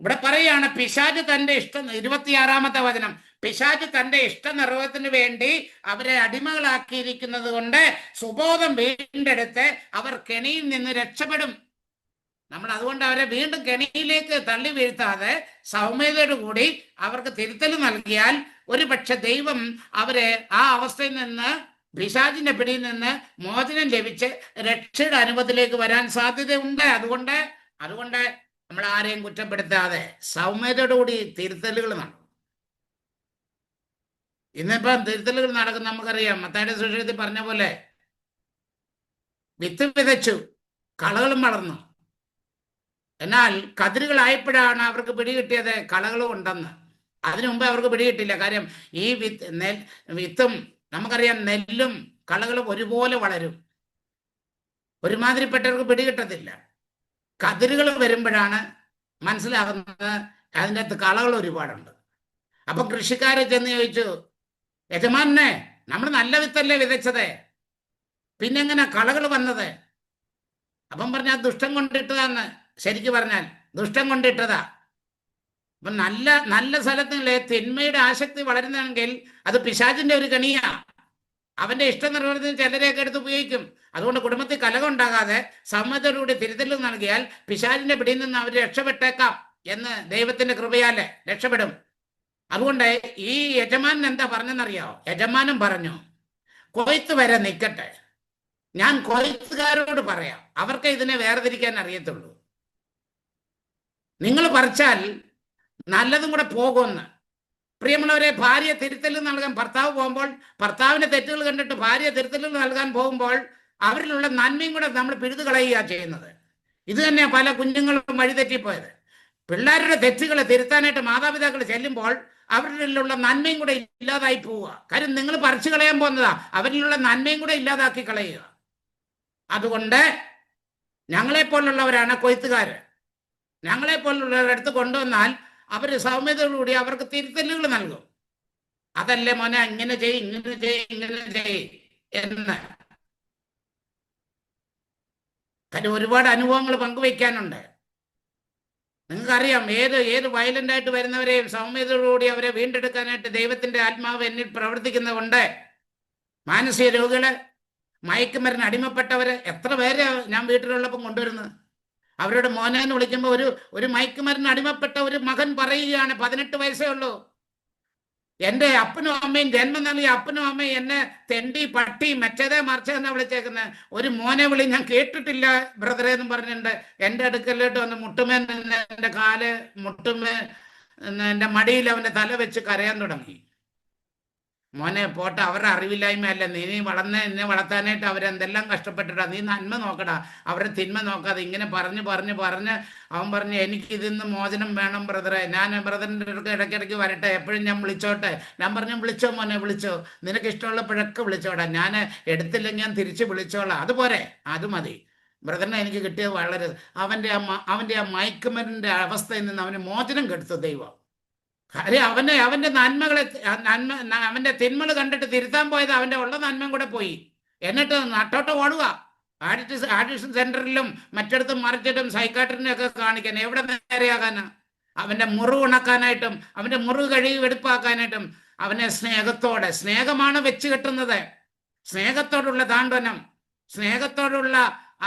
ഇവിടെ പറയാണ്, പിശാച് തന്റെ ഇഷ്ടം, 26-ാമത്തെ വചനം, പിശാച് തന്റെ ഇഷ്ടനിർവഹത്തിന് വേണ്ടി അവരെ അടിമകളാക്കിയിരിക്കുന്നത് കൊണ്ട് സുബോധം വീണ്ടെടുത്ത് അവർ കെണിയിൽ നിന്ന് രക്ഷപ്പെടും. നമ്മൾ അതുകൊണ്ട് അവരെ വീണ്ടും കെണിയിലേക്ക് തള്ളി വീഴ്ത്താതെ സൗമ്യതയോടുകൂടി അവർക്ക് തിരുത്തൽ നൽകിയാൽ ഒരു പക്ഷെ ദൈവം അവരെ ആ അവസ്ഥയിൽ നിന്ന്, പിശാചിന്റെ പിടിയിൽ നിന്ന് മോചനം ലഭിച്ച് രക്ഷയുടെ അനുഭവത്തിലേക്ക് വരാൻ സാധ്യതയുണ്ട്. അതുകൊണ്ട് നമ്മൾ ആരെയും കുറ്റപ്പെടുത്താതെ സൗമ്യതയോടുകൂടി തിരുത്തലുകൾ നടക്കും. ഇന്നിപ്പം തിരുത്തലുകൾ നടക്കും. നമുക്കറിയാം, മത്തായിയുടെ സുവിശേഷത്തിൽ പറഞ്ഞ പോലെ വിത്ത് വിതച്ചു, കളകളും വളർന്നു. എന്നാൽ കതിരുകളായപ്പോഴാണ് അവർക്ക് പിടികിട്ടിയത് കളകളും ഉണ്ടെന്ന്. അതിനു മുമ്പ് അവർക്ക് പിടികിട്ടില്ല. കാര്യം ഈ വിത്തും നമുക്കറിയാം, നെല്ലും കളകളും ഒരുപോലെ വളരും. ഒരുമാതിരിപ്പെട്ടവർക്ക് പിടികിട്ടത്തില്ല. കതിരുകൾ വരുമ്പോഴാണ് മനസ്സിലാകുന്നത് അതിൻ്റെ അകത്ത് കളകൾ ഒരുപാടുണ്ട്. അപ്പൊ കൃഷിക്കാരെ ചെന്ന് ചോദിച്ചു, യജമാനെ, നമ്മൾ നല്ല വിത്തല്ലേ വിതച്ചത്, പിന്നെങ്ങനെ കളകൾ വന്നത്? അപ്പം പറഞ്ഞാൽ ദുഷ്ടം കൊണ്ടിട്ടതാന്ന്. ശരിക്ക് പറഞ്ഞാൽ ദുഷ്ടം കൊണ്ടിട്ടതാ. അപ്പൊ നല്ല സ്ഥലത്തിലെ തിന്മയുടെ ആസക്തി വളരുന്നെങ്കിൽ അത് പിശാചിന്റെ ഒരു കണിയാ. അവന്റെ ഇഷ്ടനിർവഹണത്തിന് ചിലരെയൊക്കെ എടുത്ത് ഉപയോഗിക്കും. അതുകൊണ്ട് കുടുംബത്തിൽ കലഹം ഉണ്ടാകാതെ സമ്മതത്തോടുകൂടി തിരുത്തൽ നൽകിയാൽ പിശാചിന്റെ പിടിയിൽ നിന്ന് അവർ രക്ഷപ്പെട്ടേക്കാം എന്ന് ദൈവത്തിന്റെ കൃപയാലെ രക്ഷപ്പെടും. അതുകൊണ്ട് ഈ യജമാനൻ എന്താ പറഞ്ഞെന്നറിയാവോ? യജമാനും പറഞ്ഞു, കൊയ്ത്ത് വരെ നിൽക്കട്ടെ, ഞാൻ കൊയ്ത്തുകാരോട് പറയാം, അവർക്ക് ഇതിനെ വേർതിരിക്കാൻ അറിയത്തുള്ളൂ. നിങ്ങൾ പറിച്ചാൽ നല്ലതും കൂടെ പോകുമെന്ന്. പ്രിയമുള്ളവരെ, ഭാര്യ തിരുത്തൽ നൽകാൻ ഭർത്താവ് പോകുമ്പോൾ, ഭർത്താവിന്റെ തെറ്റുകൾ കണ്ടിട്ട് ഭാര്യ തിരുത്തൽ നൽകാൻ പോകുമ്പോൾ അവരിലുള്ള നന്മയും കൂടെ നമ്മൾ പിഴുതു കളയുക ചെയ്യുന്നത്. ഇത് തന്നെ പല കുഞ്ഞുങ്ങളും വഴിതെറ്റിപ്പോയത്. പിള്ളേരുടെ തെറ്റുകളെ തിരുത്താനായിട്ട് മാതാപിതാക്കൾ ചെല്ലുമ്പോൾ അവരിലുള്ള നന്മയും കൂടെ ഇല്ലാതായി പോവുക. കാര്യം നിങ്ങൾ പറിച്ചു കളയാൻ പോകുന്നതാ, അവരിലുള്ള നന്മയും കൂടെ ഇല്ലാതാക്കി കളയുക. അതുകൊണ്ട് ഞങ്ങളെപ്പോലുള്ളവരാണ് കൊയ്ത്തുകാര്. ഞങ്ങളെപ്പോലുള്ളവരുടെ അടുത്ത് കൊണ്ടുവന്നാൽ അവർ സൗമ്യതയോടുകൂടി അവർക്ക് തിരുത്തലുകൾ നൽകും. അതല്ലേ മോനെ, ഇങ്ങനെ ചെയ്യ്, ഇങ്ങനെ ചെയ്യ്, ഇങ്ങനെ ചെയ്യ് എന്ന്. കാര്യം ഒരുപാട് അനുഭവങ്ങൾ പങ്കുവയ്ക്കാനുണ്ട്. നിങ്ങൾക്കറിയാം, ഏത് വയലന്റ് ആയിട്ട് വരുന്നവരെയും സൗമ്യതയോടുകൂടി അവരെ വീണ്ടെടുക്കാനായിട്ട് ദൈവത്തിന്റെ ആത്മാവ് എന്നിൽ പ്രവർത്തിക്കുന്നതുകൊണ്ട്. മാനസിക രോഗികള്, മയക്കുമരുന്ന് അടിമപ്പെട്ടവര് എത്ര പേരെ ഞാൻ വീട്ടിലുള്ളപ്പം കൊണ്ടുവരുന്നത്. അവരുടെ മോനെ എന്ന് വിളിക്കുമ്പോൾ ഒരു മയക്കുമരുന്ന് അടിമപ്പെട്ട ഒരു മകൻ പറയുകയാണ്, 18 വയസ്സേ ഉള്ളൂ, എൻ്റെ അപ്പനും അമ്മയും ജന്മം നൽകിയ അപ്പനും അമ്മയും എന്നെ തെണ്ടി പട്ടി മറ്റേതേ മറിച്ചതെന്നാ വിളിച്ചേക്കുന്നത്. ഒരു മോനെ വിളി ഞാൻ കേട്ടിട്ടില്ല ബ്രദറെ എന്നും പറഞ്ഞിട്ടുണ്ട്. എൻ്റെ അടുക്കലോട്ട് വന്ന് മുട്ടുമേ, എൻ്റെ കാല് മുട്ടുമേ, എൻ്റെ മടിയിൽ അവൻ്റെ തല വെച്ച് കരയാൻ തുടങ്ങി. മോനെ പോട്ടെ, അവരുടെ അറിവില്ലായ്മയല്ല, നീ എന്നെ വളർത്താനായിട്ട് അവരെന്തെല്ലാം കഷ്ടപ്പെട്ടിട്ടാ, നീ നന്മ നോക്കടാ, അവരുടെ തിന്മ നോക്കാതെ. ഇങ്ങനെ പറഞ്ഞ് അവൻ പറഞ്ഞു, എനിക്ക് ഇതിന്ന് മോചനം വേണം ബ്രദറെ, ഞാൻ ബ്രദറിൻ്റെ അടുത്ത് ഇടയ്ക്കിടയ്ക്ക് വരട്ടെ, എപ്പോഴും ഞാൻ വിളിച്ചോട്ടെ. ഞാൻ പറഞ്ഞു, വിളിച്ചോ മോനെ, വിളിച്ചോ, നിനക്ക് ഇഷ്ടമുള്ളപ്പോഴൊക്കെ വിളിച്ചോടാ, ഞാൻ എടുത്തില്ലെങ്കിൽ ഞാൻ തിരിച്ച് വിളിച്ചോളാം, അതുപോലെ, അത് മതി. ബ്രദറിനെ എനിക്ക് കിട്ടിയത് വളരെ, അവൻ്റെ ആ മയക്കുമരുന്നിൻ്റെ അവസ്ഥയിൽ നിന്ന് അവന് മോചനം കെടുത്തു ദൈവം. കാര്യം അവന്റെ നന്മകളെ, അവന്റെ തിന്മകൾ കണ്ടിട്ട് തിരുത്താൻ പോയത് അവന്റെ ഉള്ള നന്മ കൂടെ പോയി. എന്നിട്ട് നട്ടോട്ട് ഓടുക, ആഡിഷൻ സെന്ററിലും മറ്റിടത്തും മറിച്ചിട്ടും സൈക്കാട്രിനെ ഒക്കെ കാണിക്കാൻ. എവിടെ നേരെയാകാനാ? അവന്റെ മുറിവ് ഉണക്കാനായിട്ടും അവന്റെ മുറിവ് കഴുകി വെടുപ്പാക്കാനായിട്ടും അവനെ സ്നേഹത്തോടെ, സ്നേഹമാണ് വെച്ച് കെട്ടുന്നത്, സ്നേഹത്തോടുള്ള താണ്ഡവനം, സ്നേഹത്തോടുള്ള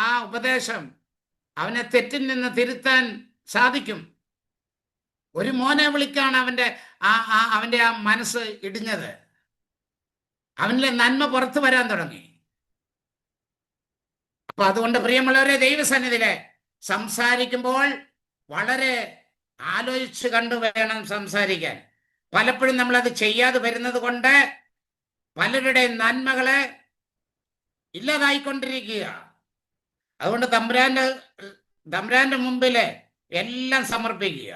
ആ ഉപദേശം അവനെ തെറ്റിൽ നിന്ന് തിരുത്താൻ സാധിക്കും. ഒരു മോനെ വിളിക്കാണ് അവന്റെ ആ മനസ്സ് ഇടിഞ്ഞത്, അവനിലെ നന്മ പുറത്തു വരാൻ തുടങ്ങി. അപ്പൊ അതുകൊണ്ട് പ്രിയമുള്ളവരെ, ദൈവസന്നിധിയിലെ സംസാരിക്കുമ്പോൾ വളരെ ആലോചിച്ച് കണ്ടു വേണം സംസാരിക്കാൻ. പലപ്പോഴും നമ്മളത് ചെയ്യാതെ വരുന്നത് കൊണ്ട് പലരുടെ നന്മകളെ ഇല്ലാതായിക്കൊണ്ടിരിക്കുക. അതുകൊണ്ട് തമ്പുരാന്റെ മുമ്പില് എല്ലാം സമർപ്പിക്കുക.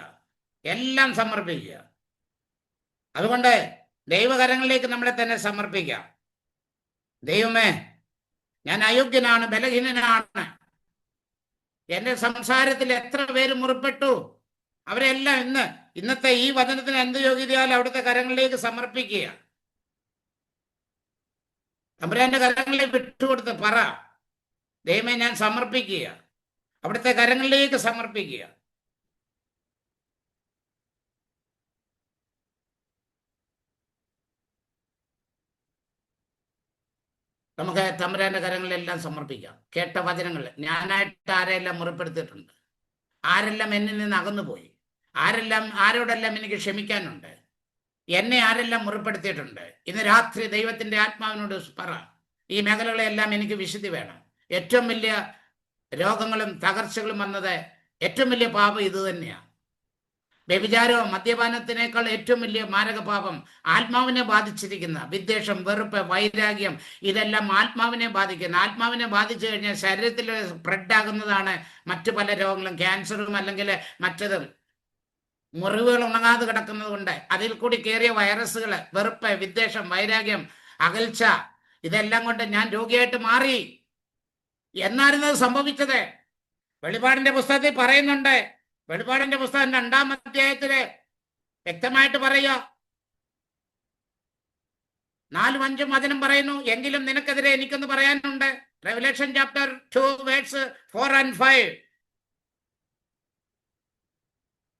അതുകൊണ്ട് ദൈവകരങ്ങളിലേക്ക് നമ്മളെ തന്നെ സമർപ്പിക്കാം. ദൈവമേ, ഞാൻ അയോഗ്യനാണ്, ബലഹീനനാണ്, എന്റെ സംസാരത്തിൽ എത്ര പേര് മുറിപ്പെട്ടു, അവരെല്ലാം ഇന്നത്തെ ഈ വചനത്തിന് എന്ത് യോഗ്യതയാൽ അവിടുത്തെ കരങ്ങളിലേക്ക് സമർപ്പിക്കുക. തമ്പുരാന്റെ കരങ്ങളിലേക്ക് വിട്ടുകൊടുത്ത് പറ, ദൈവമേ ഞാൻ സമർപ്പിക്കുക, അവിടുത്തെ കരങ്ങളിലേക്ക് സമർപ്പിക്കുക. നമുക്ക് തമ്പുരാന്റെ കരങ്ങളിലെല്ലാം സമർപ്പിക്കാം. കേട്ട വചനങ്ങൾ ഞാനായിട്ട് ആരെല്ലാം മുറിപ്പെടുത്തിയിട്ടുണ്ട്, ആരെല്ലാം എന്നിൽ നിന്ന് അകന്നുപോയി, ആരോടെല്ലാം എനിക്ക് ക്ഷമിക്കാനുണ്ട്, എന്നെ ആരെല്ലാം മുറിപ്പെടുത്തിയിട്ടുണ്ട്. ഇന്ന് രാത്രി ദൈവത്തിന്റെ ആത്മാവിനോട് പറ, ഈ മേഖലകളെല്ലാം എനിക്ക് വിശുദ്ധി വേണം. ഏറ്റവും വലിയ രോഗങ്ങളും തകർച്ചകളും വന്നത്, ഏറ്റവും വലിയ പാപം ഇത് തന്നെയാണ്. വ്യഭിചാരവും മദ്യപാനത്തിനേക്കാൾ ഏറ്റവും വലിയ മാരക പാപം ആത്മാവിനെ ബാധിച്ചിരിക്കുന്ന വിദ്വേഷം, വെറുപ്പ്, വൈരാഗ്യം, ഇതെല്ലാം ആത്മാവിനെ ബാധിക്കുന്ന. ആത്മാവിനെ ബാധിച്ചു കഴിഞ്ഞാൽ ശരീരത്തിൽ സ്പ്രെഡ് ആകുന്നതാണ് മറ്റു പല രോഗങ്ങളും, ക്യാൻസറും അല്ലെങ്കിൽ മറ്റതും. മുറിവുകൾ ഉണങ്ങാതെ കിടക്കുന്നത് കൊണ്ട് അതിൽ കൂടി കയറിയ വൈറസുകൾ, വെറുപ്പ്, വിദ്വേഷം, വൈരാഗ്യം, അകൽച്ച, ഇതെല്ലാം കൊണ്ട് ഞാൻ രോഗിയായിട്ട് മാറി എന്നായിരുന്നു സംഭവിച്ചത്. വെളിപാടിന്റെ പുസ്തകത്തിൽ പറയുന്നുണ്ട്. വെളിപാടിന്റെ പുസ്തകം 2-ാം അധ്യായത്തില് വ്യക്തമായിട്ട് പറയുക, 4-5 വചനം പറയുന്നു, എങ്കിലും നിനക്കെതിരെ എനിക്കൊന്ന് പറയാനുണ്ട്. Revelation chapter 2 verse 4 and 5.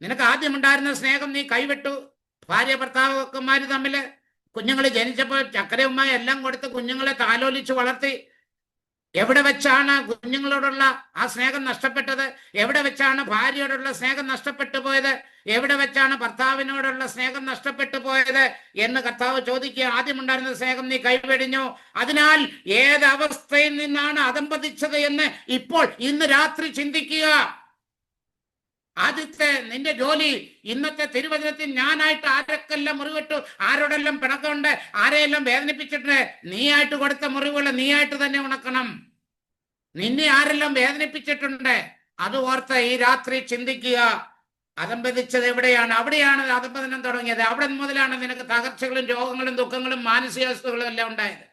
നിനക്ക് ആദ്യം ഉണ്ടായിരുന്ന സ്നേഹം നീ കൈവിട്ടു. ഭാര്യ ഭർത്താക്കന്മാര് തമ്മില് കുഞ്ഞുങ്ങൾ ജനിച്ചപ്പോൾ ചക്കരയുമായി എല്ലാം കൊടുത്ത് കുഞ്ഞുങ്ങളെ താലോലിച്ച് വളർത്തി. എവിടെ വെച്ചാണ് കുഞ്ഞുങ്ങളോടുള്ള ആ സ്നേഹം നഷ്ടപ്പെട്ടത്? എവിടെ വെച്ചാണ് ഭാര്യയോടുള്ള സ്നേഹം നഷ്ടപ്പെട്ടു പോയത്? എവിടെ വെച്ചാണ് ഭർത്താവിനോടുള്ള സ്നേഹം നഷ്ടപ്പെട്ടു പോയത് എന്ന് കർത്താവ് ചോദിക്കുക. ആദ്യമുണ്ടായിരുന്ന സ്നേഹം നീ കൈവെടിഞ്ഞു. അതിനാൽ ഏത് അവസ്ഥയിൽ നിന്നാണ് അധംപതിച്ചത് എന്ന് ഇപ്പോൾ ഇന്ന് രാത്രി ചിന്തിക്കുക. ആദ്യത്തെ നിന്റെ ജോലി, ഇന്നത്തെ തിരുവചനത്തിൽ ഞാനായിട്ട് ആരൊക്കെല്ലാം മുറിവിട്ടു, ആരോടെല്ലാം പിണക്കമുണ്ട്, ആരെയെല്ലാം വേദനിപ്പിച്ചിട്ടുണ്ട്, നീയായിട്ട് കൊടുത്ത മുറിവുകൾ നീയായിട്ട് തന്നെ ഉണക്കണം. നിന്നെ ആരെല്ലാം വേദനിപ്പിച്ചിട്ടുണ്ട് അത് ഓർത്ത് ഈ രാത്രി ചിന്തിക്കുക. അധംപതിച്ചത് എവിടെയാണ്? അവിടെയാണ് അധംപതനം തുടങ്ങിയത്. അവിടെ മുതലാണ് നിനക്ക് തകർച്ചകളും രോഗങ്ങളും ദുഃഖങ്ങളും മാനസികാവസ്ഥകളും എല്ലാം ഉണ്ടായത്.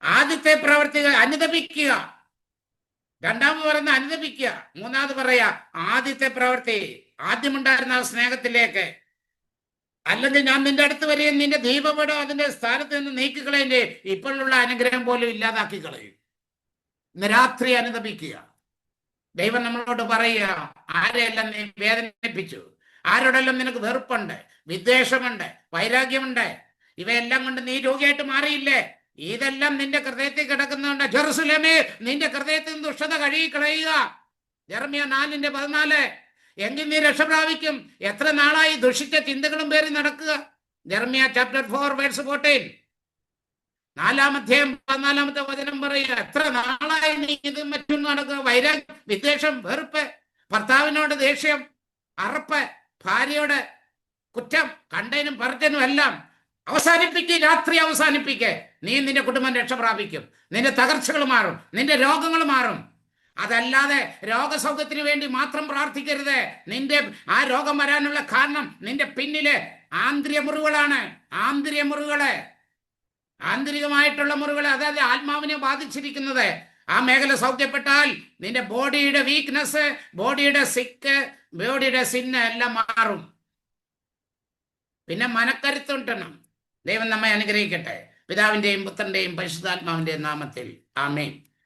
ആദ്യത്തെ പ്രവർത്തികൾ അനുദപിക്കുക. രണ്ടാമത് പറയുന്ന അനുദപിക്കുക. മൂന്നാമത് പറയാ ആദ്യത്തെ പ്രവൃത്തി, ആദ്യമുണ്ടായിരുന്ന ആ സ്നേഹത്തിലേക്ക്. അല്ലെങ്കിൽ ഞാൻ നിന്റെ അടുത്ത് വരികയും നിന്റെ ദീപപടം അതിന്റെ സ്ഥാനത്ത് നിന്ന് നീക്കിക്കളയും, ഇപ്പോഴുള്ള അനുഗ്രഹം പോലും ഇല്ലാതാക്കി കളയും. ഇന്ന് രാത്രി അനുദപിക്കുക. ദൈവം നമ്മളോട് പറയുക, ആരെയെല്ലാം നീ വേദനിപ്പിച്ചു, ആരോടെല്ലാം നിനക്ക് വെറുപ്പുണ്ട്, വിദ്വേഷമുണ്ട്, വൈരാഗ്യമുണ്ട്, ഇവയെല്ലാം കൊണ്ട് നീ രോഗിയായിട്ട് മാറിയില്ലേ? ഇതെല്ലാം നിന്റെ ഹൃദയത്തിൽ കിടക്കുന്നുണ്ട്. ജെറുസലേമേ, നിന്റെ ഹൃദയത്തിൽ നിന്ന് ദുഷ്ടത കഴുകിക്കളയുക. യെരമ്യാ 4:14. എങ്കിൽ നീ രക്ഷ പ്രാപിക്കും. എത്ര നാളായി ദുഷിച്ച ചിന്തകളും പേറി നടക്കുക? യെരമ്യാ chapter 4:14. 4-ാമത്തെ വചനം പറയുക, എത്ര നാളായി നീ ഇത് മറ്റും നടക്കുക? വൈരാഗ്യം, വിദ്വേഷം, വെറുപ്പ്, ഭർത്താവിനോട് ദേഷ്യം, അറപ്പ്, ഭാര്യയോട് കുറ്റം, കണ്ടതിനും പറച്ചനും എല്ലാം അവസാനിപ്പിക്കുക. രാത്രി അവസാനിപ്പിക്കുക. നീ നിന്റെ കുടുംബം രക്ഷ പ്രാപിക്കും. നിന്റെ തകർച്ചകൾ മാറും, നിന്റെ രോഗങ്ങൾ മാറും. അതല്ലാതെ രോഗസൗഖ്യത്തിന് വേണ്ടി മാത്രം പ്രാർത്ഥിക്കരുത്. നിന്റെ ആ രോഗം വരാനുള്ള കാരണം നിന്റെ പിന്നില് ആന്തരിക മുറിവുകളാണ്. ആന്തരികമായിട്ടുള്ള മുറിവുകൾ, അതായത് ആത്മാവിനെ ബാധിച്ചിരിക്കുന്നത്. ആ മേഖല സൗഖ്യപ്പെട്ടാൽ നിന്റെ ബോഡിയുടെ വീക്ക്നെസ്, ബോഡിയുടെ സിക്ക്, ബോഡിയുടെ സിന്ന് എല്ലാം മാറും. പിന്നെ മനക്കരുത്തുണ്ടണം. ദൈവം നമ്മെ അനുഗ്രഹിക്കട്ടെ. പിതാവിന്റെയും പുത്രന്റെയും പരിശുദ്ധാത്മാവിന്റെയും നാമത്തിൽ ആമേൻ.